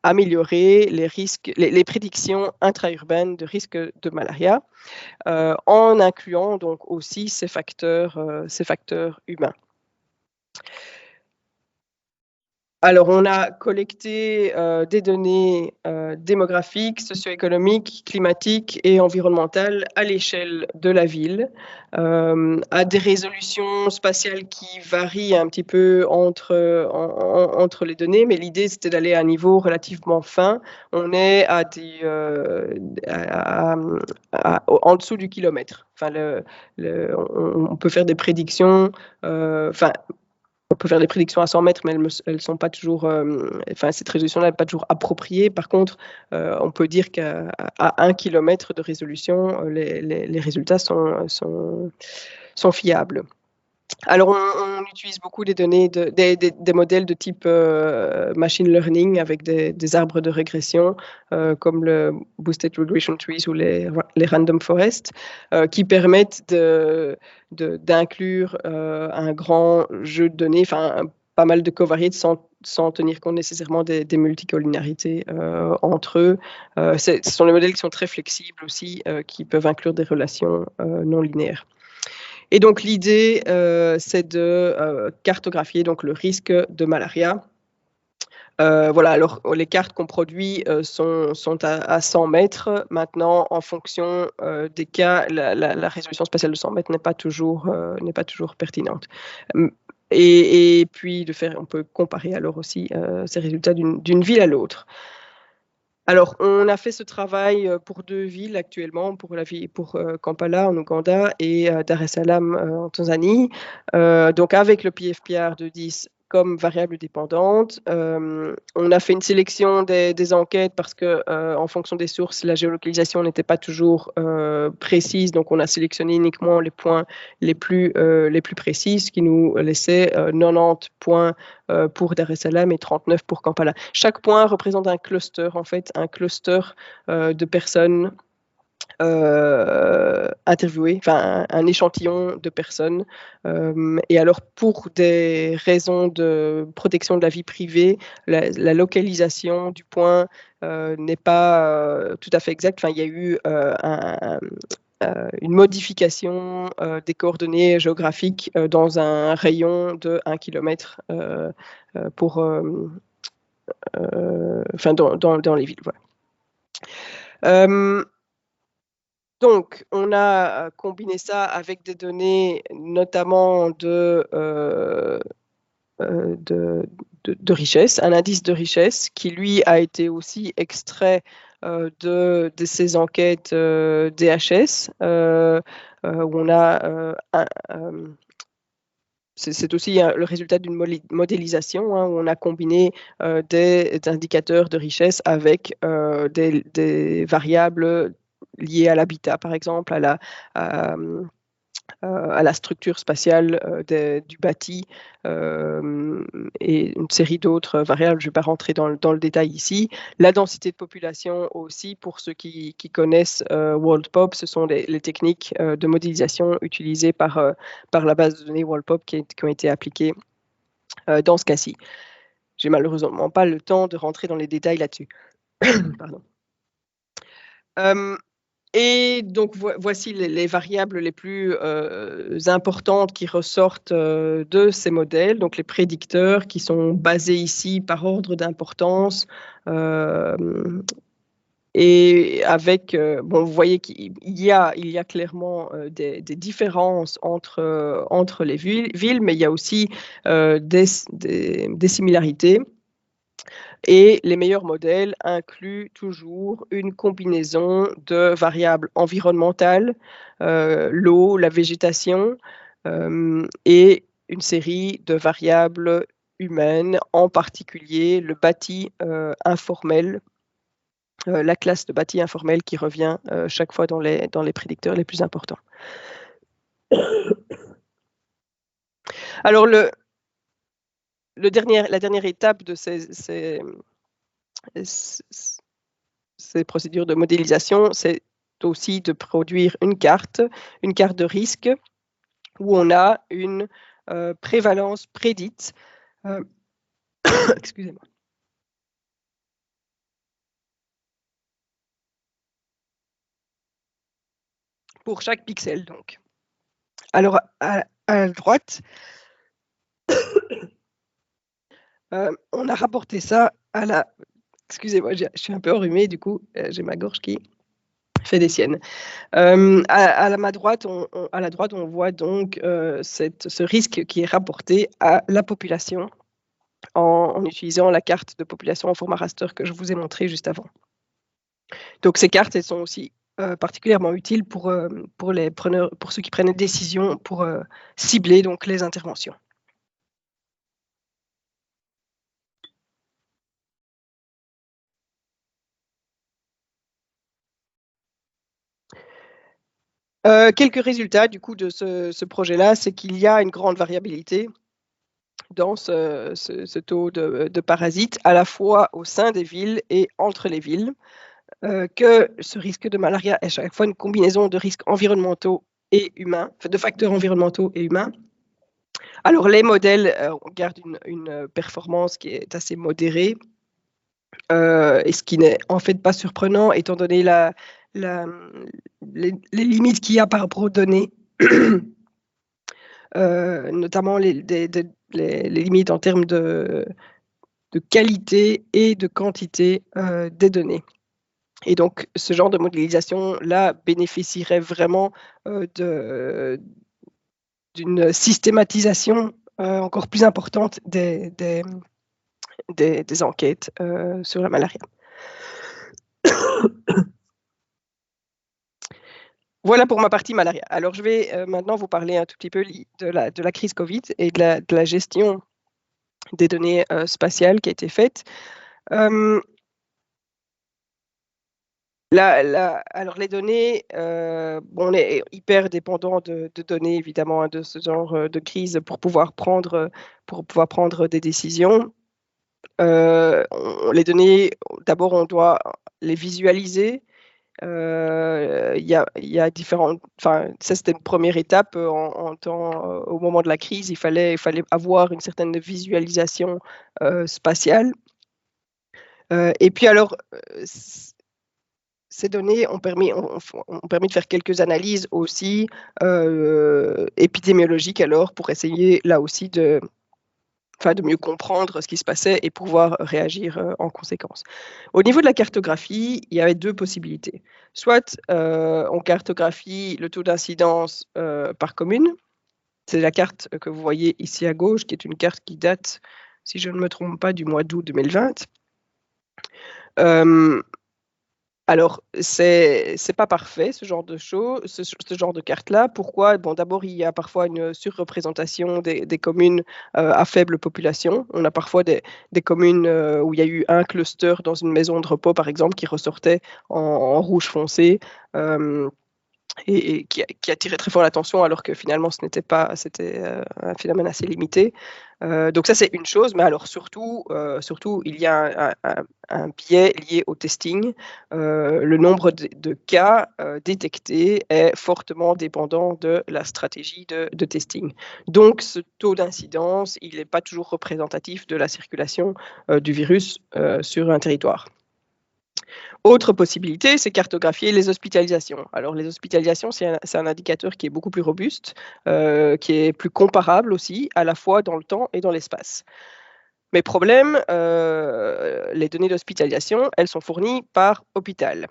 améliorer les prédictions intra-urbaines de risque de malaria, en incluant donc aussi ces facteurs humains. Alors, on a collecté des données démographiques, socio-économiques, climatiques et environnementales à l'échelle de la ville, à des résolutions spatiales qui varient un petit peu entre les données, mais l'idée, c'était d'aller à un niveau relativement fin. On est en dessous du kilomètre. Enfin, on peut faire des prédictions, on peut faire des prédictions à 100 mètres, mais elles sont pas toujours, cette résolution-là n'est pas toujours appropriée. Par contre, on peut dire qu'à 1 kilomètre de résolution, les résultats sont fiables. Alors, on utilise beaucoup des données, des modèles de type machine learning avec des arbres de régression comme le Boosted Regression Trees ou les Random Forests qui permettent d'inclure un grand jeu de données, pas mal de covariates sans tenir compte nécessairement des multicollinarités entre eux. Ce sont des modèles qui sont très flexibles aussi, qui peuvent inclure des relations non linéaires. Et donc, l'idée, c'est de cartographier donc, le risque de malaria. Voilà, alors les cartes qu'on produit sont à 100 mètres. Maintenant, en fonction des cas, la résolution spatiale de 100 mètres n'est pas toujours pertinente. Et puis, on peut comparer alors aussi ces résultats d'une ville à l'autre. Alors, on a fait ce travail pour 2 villes actuellement, pour Kampala en Ouganda et Dar es Salaam en Tanzanie. Donc, avec le PFPR de 10 comme variable dépendante, on a fait une sélection des enquêtes parce que, en fonction des sources, la géolocalisation n'était pas toujours précise. Donc, on a sélectionné uniquement les points les plus précis, ce qui nous laissait 90 points pour Dar es Salaam et 39 pour Kampala. Chaque point représente un cluster, en fait, un cluster de personnes interviewées, enfin un échantillon de personnes. Et alors, pour des raisons de protection de la vie privée, la localisation du point n'est pas tout à fait exacte. Enfin, il y a eu une modification des coordonnées géographiques dans un rayon de 1 km dans les villes. Voilà. Donc, on a combiné ça avec des données notamment de richesse, un indice de richesse qui, lui, a été aussi extrait de ces enquêtes DHS, où on a c'est aussi le résultat d'une modélisation, hein, où on a combiné des indicateurs de richesse avec des variables liées à l'habitat, par exemple, à la structure spatiale du bâti et une série d'autres variables. Je ne vais pas rentrer dans le détail ici. La densité de population aussi, pour ceux qui connaissent WorldPop, ce sont les techniques de modélisation utilisées par la base de données WorldPop qui ont été appliquées dans ce cas-ci. J'ai malheureusement pas le temps de rentrer dans les détails là-dessus. Pardon. Et donc, voici les variables les plus importantes qui ressortent de ces modèles. Donc, les prédicteurs qui sont basés ici par ordre d'importance. Et avec, bon, vous voyez qu'il y a clairement des différences entre les villes, mais il y a aussi des similarités. Et les meilleurs modèles incluent toujours une combinaison de variables environnementales, l'eau, la végétation, et une série de variables humaines, en particulier le bâti informel, la classe de bâti informel qui revient chaque fois dans les prédicteurs les plus importants. Alors, la dernière étape de ces procédures de modélisation, c'est aussi de produire une carte de risque où on a une prévalence prédite. Excusez-moi. Pour chaque pixel, donc. Alors, à la droite, on a rapporté ça à la... Excusez-moi, je suis un peu enrhumée, du coup, j'ai ma gorge qui fait des siennes. À la droite, on voit donc ce risque qui est rapporté à la population en utilisant la carte de population en format raster que je vous ai montré juste avant. Donc, ces cartes, elles sont aussi particulièrement utiles pour ceux qui prennent des décisions pour cibler donc les interventions. Quelques résultats du coup de ce projet-là, c'est qu'il y a une grande variabilité dans ce taux de parasites, à la fois au sein des villes et entre les villes, que ce risque de malaria est chaque fois une combinaison de risques environnementaux et humains, de facteurs environnementaux et humains. Alors, les modèles gardent une performance qui est assez modérée, et ce qui n'est en fait pas surprenant, étant donné les limites qu'il y a par rapport aux données, notamment les limites en termes de qualité et de quantité des données. Et donc, ce genre de modélisation-là bénéficierait vraiment d'une systématisation encore plus importante des enquêtes sur la malaria. Voilà pour ma partie malaria. Alors, je vais maintenant vous parler un tout petit peu de la crise Covid et de la gestion des données spatiales qui a été faite. Alors, les données, on est hyper dépendant de données, évidemment, hein, de ce genre de crise pour pouvoir prendre des décisions. Les données, d'abord, on doit les visualiser. Il y a différentes... Enfin, ça, c'était une première étape au moment de la crise. Il fallait avoir une certaine visualisation spatiale. Et puis, alors... ces données ont permis de faire quelques analyses aussi épidémiologiques alors pour essayer là aussi de mieux comprendre ce qui se passait et pouvoir réagir en conséquence. Au niveau de la cartographie, il y avait deux possibilités. Soit on cartographie le taux d'incidence par commune. C'est la carte que vous voyez ici à gauche, qui est une carte qui date, si je ne me trompe pas, du mois d'août 2020. Alors, c'est pas parfait, ce genre de choses, ce genre de carte-là. Pourquoi? Bon, d'abord, il y a parfois une surreprésentation des communes à faible population. On a parfois des communes où il y a eu un cluster dans une maison de repos, par exemple, qui ressortait en rouge foncé. Et qui attirait très fort l'attention, alors que finalement, c'était un phénomène assez limité. Donc ça, c'est une chose, mais alors surtout, il y a un biais lié au testing. Le nombre de cas détectés est fortement dépendant de la stratégie de testing. Donc, ce taux d'incidence, il n'est pas toujours représentatif de la circulation du virus sur un territoire. Autre possibilité, c'est cartographier les hospitalisations. Alors, les hospitalisations, c'est un indicateur qui est beaucoup plus robuste, qui est plus comparable aussi, à la fois dans le temps et dans l'espace. Mais problème, les données d'hospitalisation, elles sont fournies par hôpital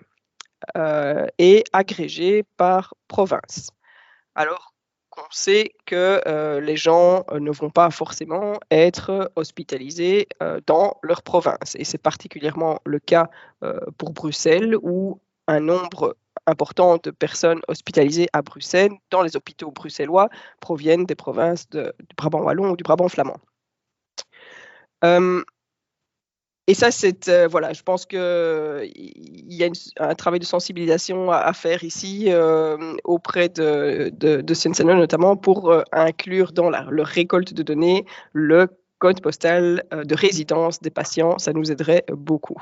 et agrégées par province. Alors, on sait que les gens ne vont pas forcément être hospitalisés dans leur province. Et c'est particulièrement le cas pour Bruxelles, où un nombre important de personnes hospitalisées à Bruxelles, dans les hôpitaux bruxellois, proviennent des provinces du Brabant wallon ou du Brabant flamand. Et ça, voilà, je pense qu'il y a un travail de sensibilisation à faire ici auprès de Siensenno, notamment pour inclure dans leur récolte de données le code postal de résidence des patients. Ça nous aiderait beaucoup.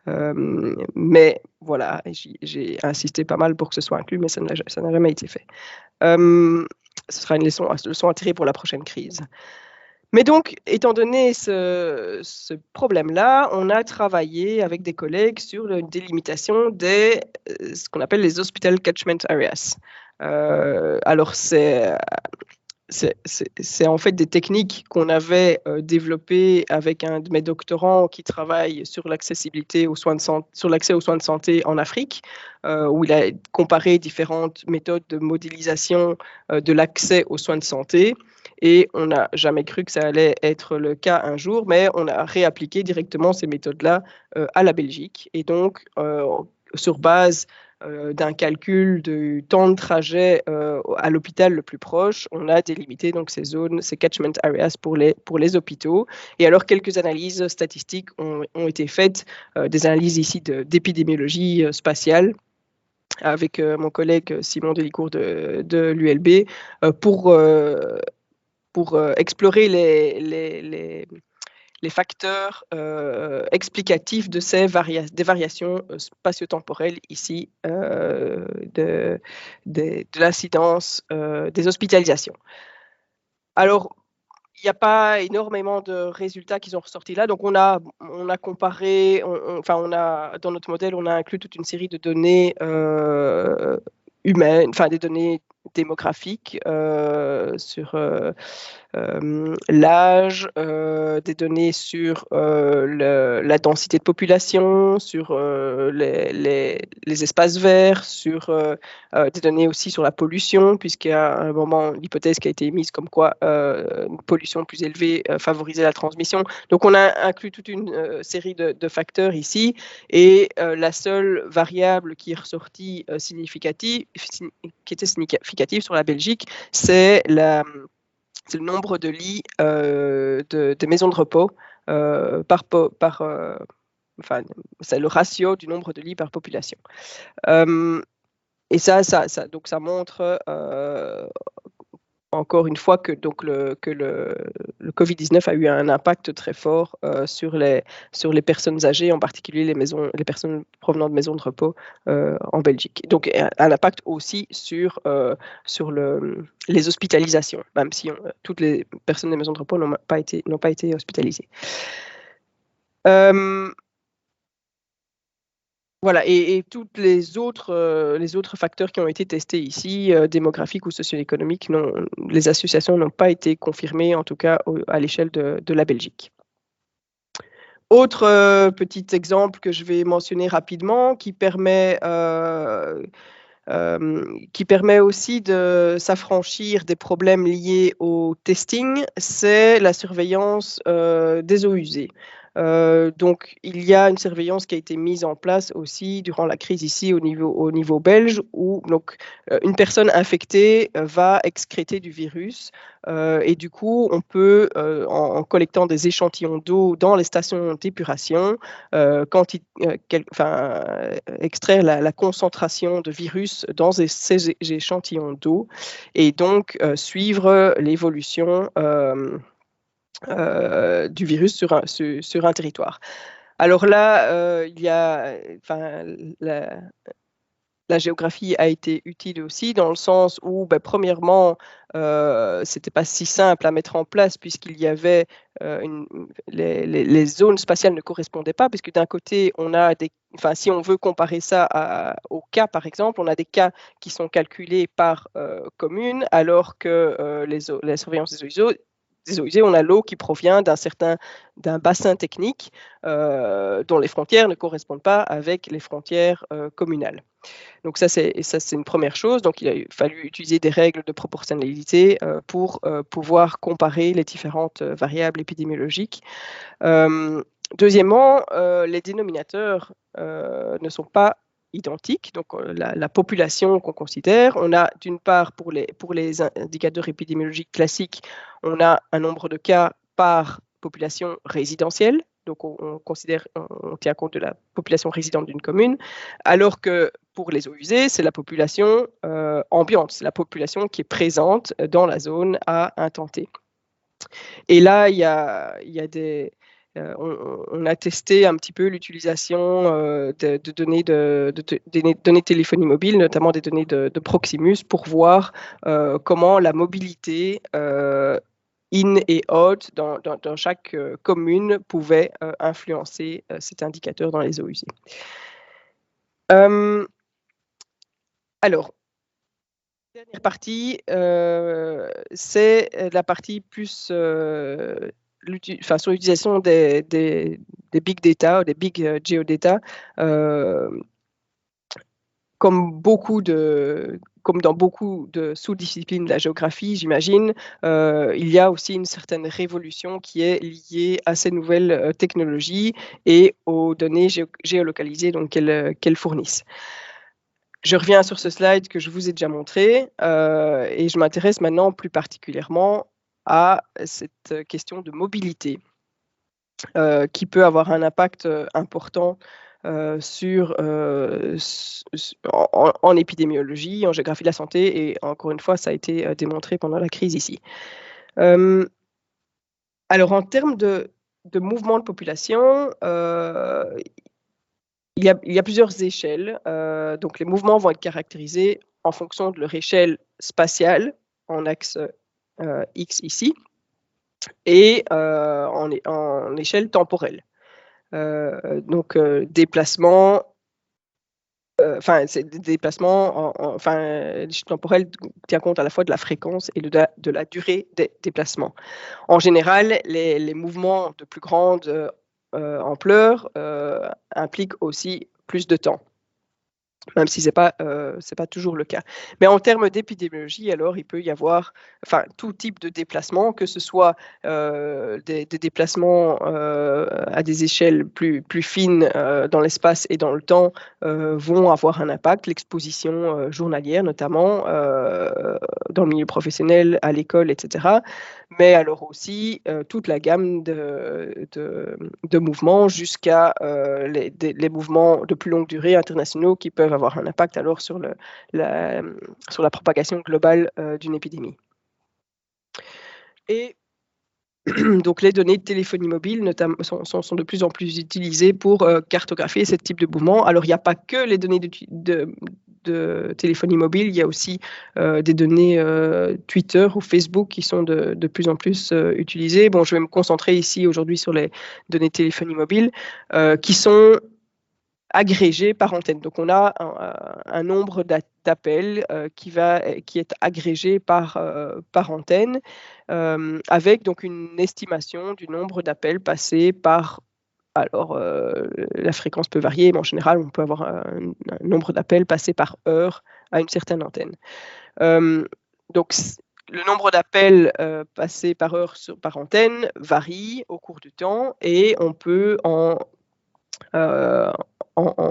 Mais voilà, j'ai insisté pas mal pour que ce soit inclus, mais ça n'a jamais été fait. Ce sera une leçon à tirer pour la prochaine crise. Mais donc, étant donné ce problème-là, on a travaillé avec des collègues sur la délimitation ce qu'on appelle les Hospital Catchment Areas. Alors, c'est en fait des techniques qu'on avait développées avec un de mes doctorants qui travaille sur l'accessibilité aux soins de santé, sur l'accès aux soins de santé en Afrique, où il a comparé différentes méthodes de modélisation de l'accès aux soins de santé. Et on n'a jamais cru que ça allait être le cas un jour, mais on a réappliqué directement ces méthodes-là à la Belgique. Et donc, sur base d'un calcul du temps de trajet à l'hôpital le plus proche, on a délimité donc ces zones, ces catchment areas pour les hôpitaux. Et alors, quelques analyses statistiques ont été faites, des analyses ici d'épidémiologie spatiale, avec mon collègue Simon Delicourt de l'ULB, pour explorer les facteurs explicatifs de des variations spatio-temporelles ici de l'incidence des hospitalisations. Alors, il n'y a pas énormément de résultats qui sont ressortis là. Donc, on a comparé, dans notre modèle, on a inclus toute une série de données humaines, des données démographiques sur l'âge, des données sur la densité de population, sur les espaces verts, sur des données aussi sur la pollution, puisqu'à un moment, l'hypothèse qui a été émise comme quoi une pollution plus élevée favorisait la transmission. Donc, on a inclus toute une série de facteurs ici, et la seule variable qui est ressortie qui était significative sur la Belgique, c'est le nombre de lits des maisons de repos c'est le ratio du nombre de lits par population. Et ça montre encore une fois que le Covid-19 a eu un impact très fort sur les personnes âgées, en particulier les personnes provenant de maisons de repos en Belgique. Donc, un impact aussi sur les hospitalisations, même si toutes les personnes des maisons de repos n'ont pas été hospitalisées. Voilà, et tous les autres facteurs qui ont été testés ici, démographiques ou socio-économiques, les associations n'ont pas été confirmées, en tout cas à l'échelle de la Belgique. Autre petit exemple que je vais mentionner rapidement, qui permet aussi de s'affranchir des problèmes liés au testing, c'est la surveillance des eaux usées. Donc, il y a une surveillance qui a été mise en place aussi durant la crise ici au niveau belge, où donc, une personne infectée va excréter du virus. Et du coup, on peut, en collectant des échantillons d'eau dans les stations d'épuration, extraire la concentration de virus dans ces échantillons d'eau et donc suivre l'évolution du virus sur un territoire. Alors là, il y a, la géographie a été utile aussi dans le sens où, premièrement, c'était pas si simple à mettre en place puisqu'il y avait les zones spatiales ne correspondaient pas, puisque d'un côté, on a si on veut comparer ça aux cas, par exemple, on a des cas qui sont calculés par commune, alors que la surveillance des eaux usées, on a l'eau qui provient d'un bassin technique dont les frontières ne correspondent pas avec les frontières communales. Donc ça, c'est une première chose. Donc, il a fallu utiliser des règles de proportionnalité pour pouvoir comparer les différentes variables épidémiologiques. Deuxièmement, les dénominateurs ne sont pas identiques. Donc, la population qu'on considère, on a d'une part, pour les indicateurs épidémiologiques classiques, on a un nombre de cas par population résidentielle. Donc, on tient compte de la population résidente d'une commune, alors que pour les eaux usées, c'est la population ambiante, c'est la population qui est présente dans la zone à un temps T. Et là, il y a on a testé un petit peu l'utilisation de données de téléphonie mobile, notamment des données de Proximus, pour voir comment la mobilité in et out dans chaque commune pouvait influencer cet indicateur dans les eaux usées. Alors, la dernière partie, c'est la partie plus sur l'utilisation des big data ou des big geodata. Comme dans beaucoup de sous-disciplines de la géographie, j'imagine, il y a aussi une certaine révolution qui est liée à ces nouvelles technologies et aux données géolocalisées qu'elles fournissent. Je reviens sur ce slide que je vous ai déjà montré et je m'intéresse maintenant plus particulièrement à cette question de mobilité qui peut avoir un impact important en épidémiologie, en géographie de la santé, et encore une fois, ça a été démontré pendant la crise ici. Alors, en termes de mouvement de population, il y a plusieurs échelles. Donc, les mouvements vont être caractérisés en fonction de leur échelle spatiale, en axe X ici, et en échelle temporelle. Donc, déplacement, c'est des déplacements, l'échelle temporelle tient compte à la fois de la fréquence et de la durée des déplacements. En général, les mouvements de plus grande ampleur impliquent aussi plus de temps, même si ce n'est pas toujours le cas. Mais en termes d'épidémiologie, alors, il peut y avoir tout type de déplacement, que ce soit des déplacements à des échelles plus fines dans l'espace et dans le temps vont avoir un impact. L'exposition journalière, notamment dans le milieu professionnel, à l'école, etc. Mais alors aussi toute la gamme de mouvements jusqu'à les mouvements de plus longue durée internationaux qui peuvent avoir un impact alors sur la propagation globale d'une épidémie. Et donc les données de téléphonie mobile notamment, sont de plus en plus utilisées pour cartographier ce type de mouvement. Alors il n'y a pas que les données de téléphonie mobile, il y a aussi des données Twitter ou Facebook qui sont de plus en plus utilisées. Bon, je vais me concentrer ici aujourd'hui sur les données de téléphonie mobile qui sont agrégé par antenne. Donc on a un nombre d'appels qui est agrégé par antenne, avec donc une estimation du nombre d'appels passés par. Alors, la fréquence peut varier, mais en général, on peut avoir un nombre d'appels passés par heure à une certaine antenne. Donc, le nombre d'appels passés par heure par antenne varie au cours du temps et on peut en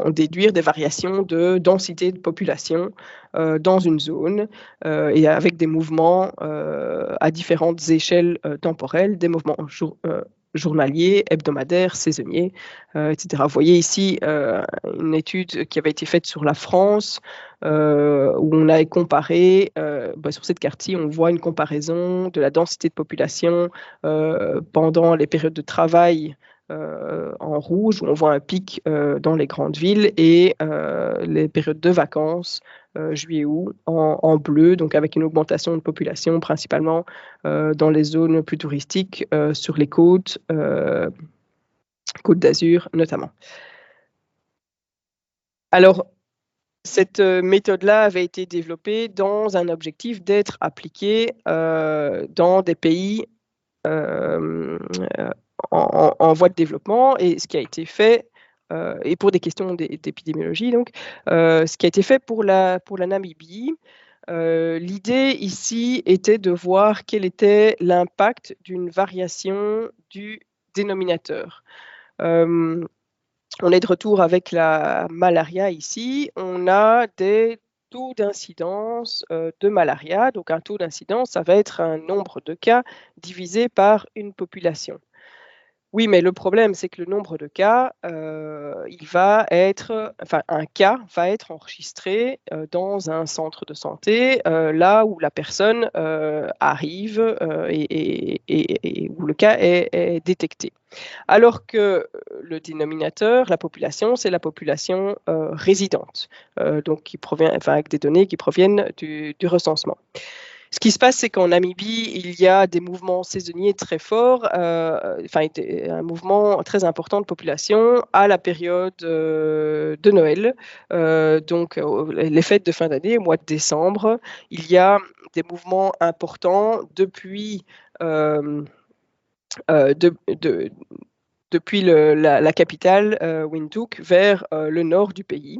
déduire des variations de densité de population dans une zone et avec des mouvements à différentes échelles temporelles, des mouvements journaliers, hebdomadaires, saisonniers, etc. Vous voyez ici une étude qui avait été faite sur la France où on a comparé, sur cette carte-ci, on voit une comparaison de la densité de population pendant les périodes de travail en rouge, où on voit un pic dans les grandes villes, et les périodes de vacances, juillet-août, en bleu, donc avec une augmentation de population principalement dans les zones plus touristiques, sur les côtes, Côte d'Azur notamment. Alors, cette méthode-là avait été développée dans un objectif d'être appliquée dans des pays en voie de développement, et ce qui a été fait, et pour des questions d'épidémiologie, donc, ce qui a été fait pour la Namibie, l'idée ici était de voir quel était l'impact d'une variation du dénominateur. On est de retour avec la malaria ici. On a des taux d'incidence de malaria. Donc un taux d'incidence, ça va être un nombre de cas divisé par une population. Oui, mais le problème, c'est que le nombre de cas, un cas va être enregistré dans un centre de santé, là où la personne arrive et où le cas est détecté. Alors que le dénominateur, la population, c'est la population résidente, donc qui provient, avec des données qui proviennent du recensement. Ce qui se passe, c'est qu'en Namibie, il y a des mouvements saisonniers très forts, un mouvement très important de population à la période de Noël, donc les fêtes de fin d'année, au mois de décembre. Il y a des mouvements importants depuis la capitale, Windhoek, vers le nord du pays.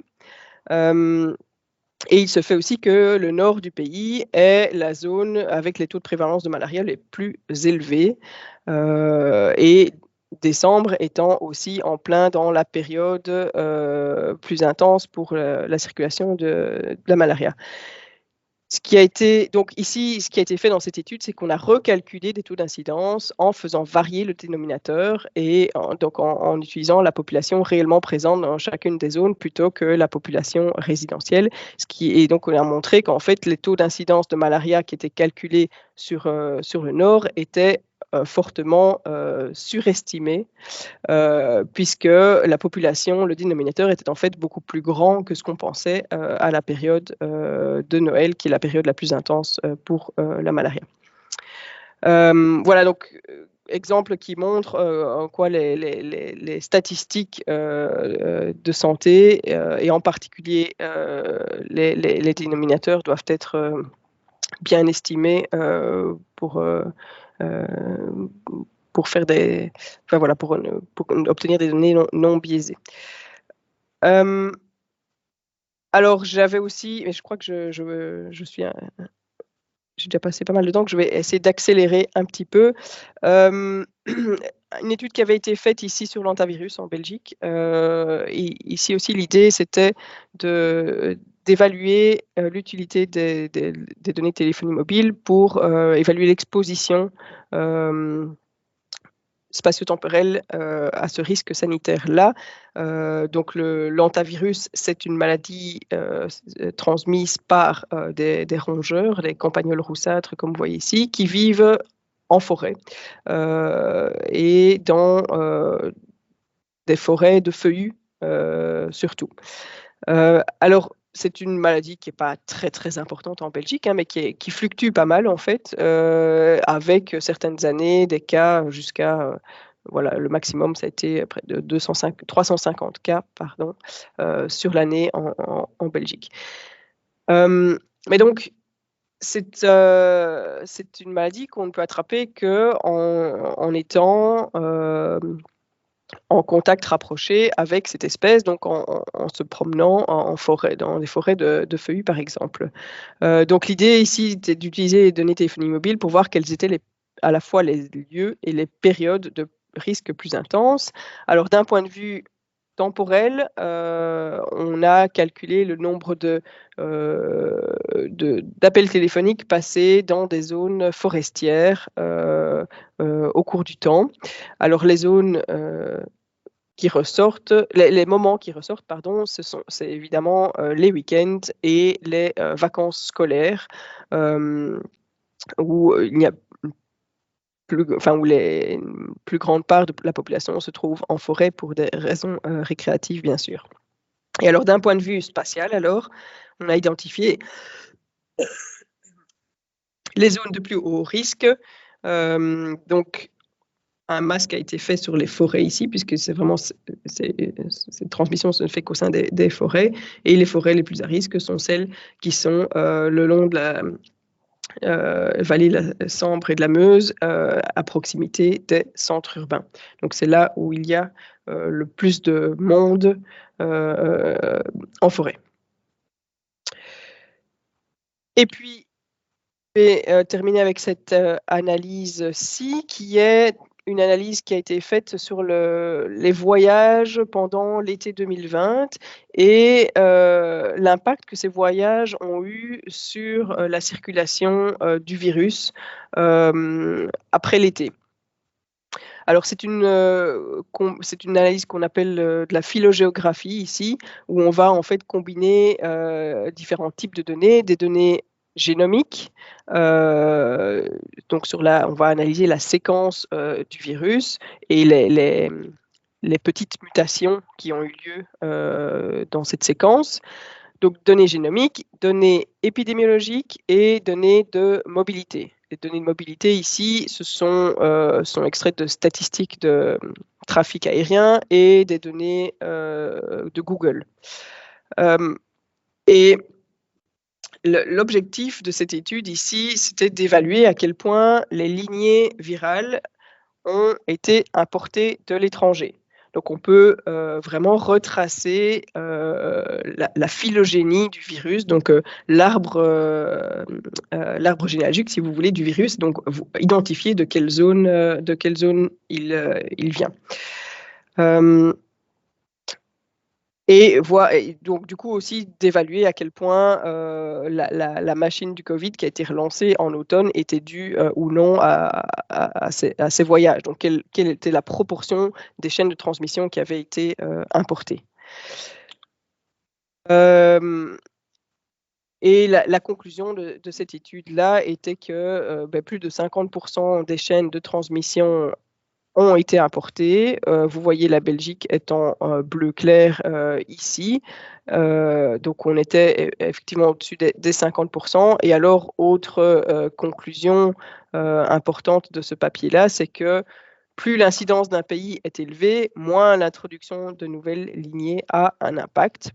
Et il se fait aussi que le nord du pays est la zone avec les taux de prévalence de malaria les plus élevés, et décembre étant aussi en plein dans la période plus intense pour la circulation de la malaria. Ce qui a été fait dans cette étude, c'est qu'on a recalculé des taux d'incidence en faisant varier le dénominateur et en utilisant la population réellement présente dans chacune des zones plutôt que la population résidentielle. Donc on a montré qu'en fait les taux d'incidence de malaria qui étaient calculés sur le nord étaient fortement surestimés, puisque la population, le dénominateur était en fait beaucoup plus grand que ce qu'on pensait à la période de Noël, qui est la période la plus intense pour la malaria. Voilà, donc exemple qui montre en quoi les statistiques de santé, et en particulier les dénominateurs, doivent être bien estimés pour faire pour obtenir des données non biaisées. Alors j'avais aussi, mais je crois que j'ai déjà passé pas mal de temps, que je vais essayer d'accélérer un petit peu. Une étude qui avait été faite ici sur l'hantavirus en Belgique. Et ici aussi, l'idée, c'était d'évaluer l'utilité des données de téléphonie mobile pour évaluer l'exposition spatio-temporelle à ce risque sanitaire-là. Donc l'hantavirus, c'est une maladie transmise par des rongeurs, des campagnols roussâtres, comme vous voyez ici, qui vivent en forêt et dans des forêts de feuillus surtout. Alors, c'est une maladie qui n'est pas très, très importante en Belgique, mais qui fluctue pas mal, en fait, avec certaines années des cas jusqu'à voilà, le maximum, ça a été près de 350 cas sur l'année en Belgique. Mais donc, c'est une maladie qu'on ne peut attraper qu'en étant en contact rapproché avec cette espèce, donc en se promenant en forêt, dans des forêts de feuillus par exemple. Donc l'idée ici était d'utiliser les données téléphonie mobile pour voir quels étaient à la fois les lieux et les périodes de risque plus intenses. Alors d'un point de vue temporel, on a calculé le nombre d'appels téléphoniques passés dans des zones forestières au cours du temps. Alors les zones qui ressortent, les moments qui ressortent, pardon, c'est évidemment les week-ends et les vacances scolaires où il n'y a où les plus grande part de la population se trouve en forêt pour des raisons récréatives, bien sûr. Et alors, d'un point de vue spatial, alors, on a identifié les zones de plus haut risque. Donc, un masque a été fait sur les forêts ici, puisque c'est vraiment cette transmission se fait qu'au sein des forêts. Et les forêts les plus à risque sont celles qui sont le long de la vallée de la Sambre et de la Meuse, à proximité des centres urbains. Donc c'est là où il y a le plus de monde en forêt. Et puis, je vais terminer avec cette analyse-ci, qui est une analyse qui a été faite sur les voyages pendant l'été 2020 et l'impact que ces voyages ont eu sur la circulation du virus après l'été. Alors, c'est une analyse qu'on appelle de la phylogéographie ici, où on va en fait combiner différents types de données, des données génomiques. Donc, on va analyser la séquence du virus et les petites mutations qui ont eu lieu dans cette séquence. Donc, données génomiques, données épidémiologiques et données de mobilité. Les données de mobilité ici, sont extraites de statistiques de trafic aérien et des données de Google. Et l'objectif de cette étude ici, c'était d'évaluer à quel point les lignées virales ont été importées de l'étranger. Donc, on peut vraiment retracer la phylogénie du virus, donc l'arbre généalogique, si vous voulez, du virus. Donc, vous identifiez de quelle zone il vient. Et donc, du coup, aussi d'évaluer à quel point la machine du Covid qui a été relancée en automne était due ou non à ces voyages. Donc, quelle était la proportion des chaînes de transmission qui avaient été importées. Et la conclusion de cette étude-là était que plus de 50% des chaînes de transmission ont été importés. Vous voyez la Belgique étant bleu clair ici. Donc, on était effectivement au-dessus des 50%. Et alors, autre conclusion importante de ce papier-là, c'est que plus l'incidence d'un pays est élevée, moins l'introduction de nouvelles lignées a un impact.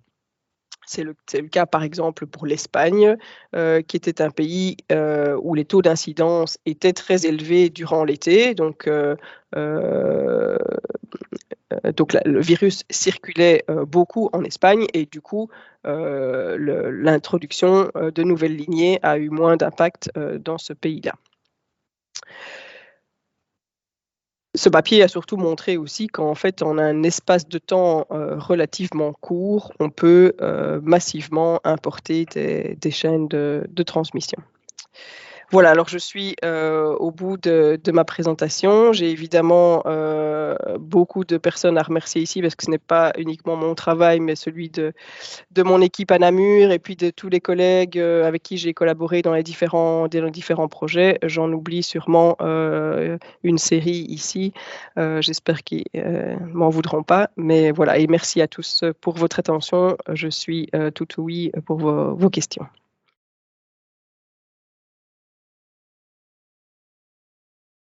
C'est le cas, par exemple, pour l'Espagne, qui était un pays où les taux d'incidence étaient très élevés durant l'été. Donc, le virus circulait beaucoup en Espagne et du coup, l'introduction de nouvelles lignées a eu moins d'impact dans ce pays-là. Ce papier a surtout montré aussi qu'en fait, en un espace de temps relativement court, on peut massivement importer des chaînes de transmission. Voilà, alors je suis au bout de ma présentation. J'ai évidemment beaucoup de personnes à remercier ici parce que ce n'est pas uniquement mon travail, mais celui de mon équipe à Namur et puis de tous les collègues avec qui j'ai collaboré dans les différents projets. J'en oublie sûrement une série ici. J'espère qu'ils ne m'en voudront pas. Mais voilà, et merci à tous pour votre attention. Je suis tout oui pour vos questions.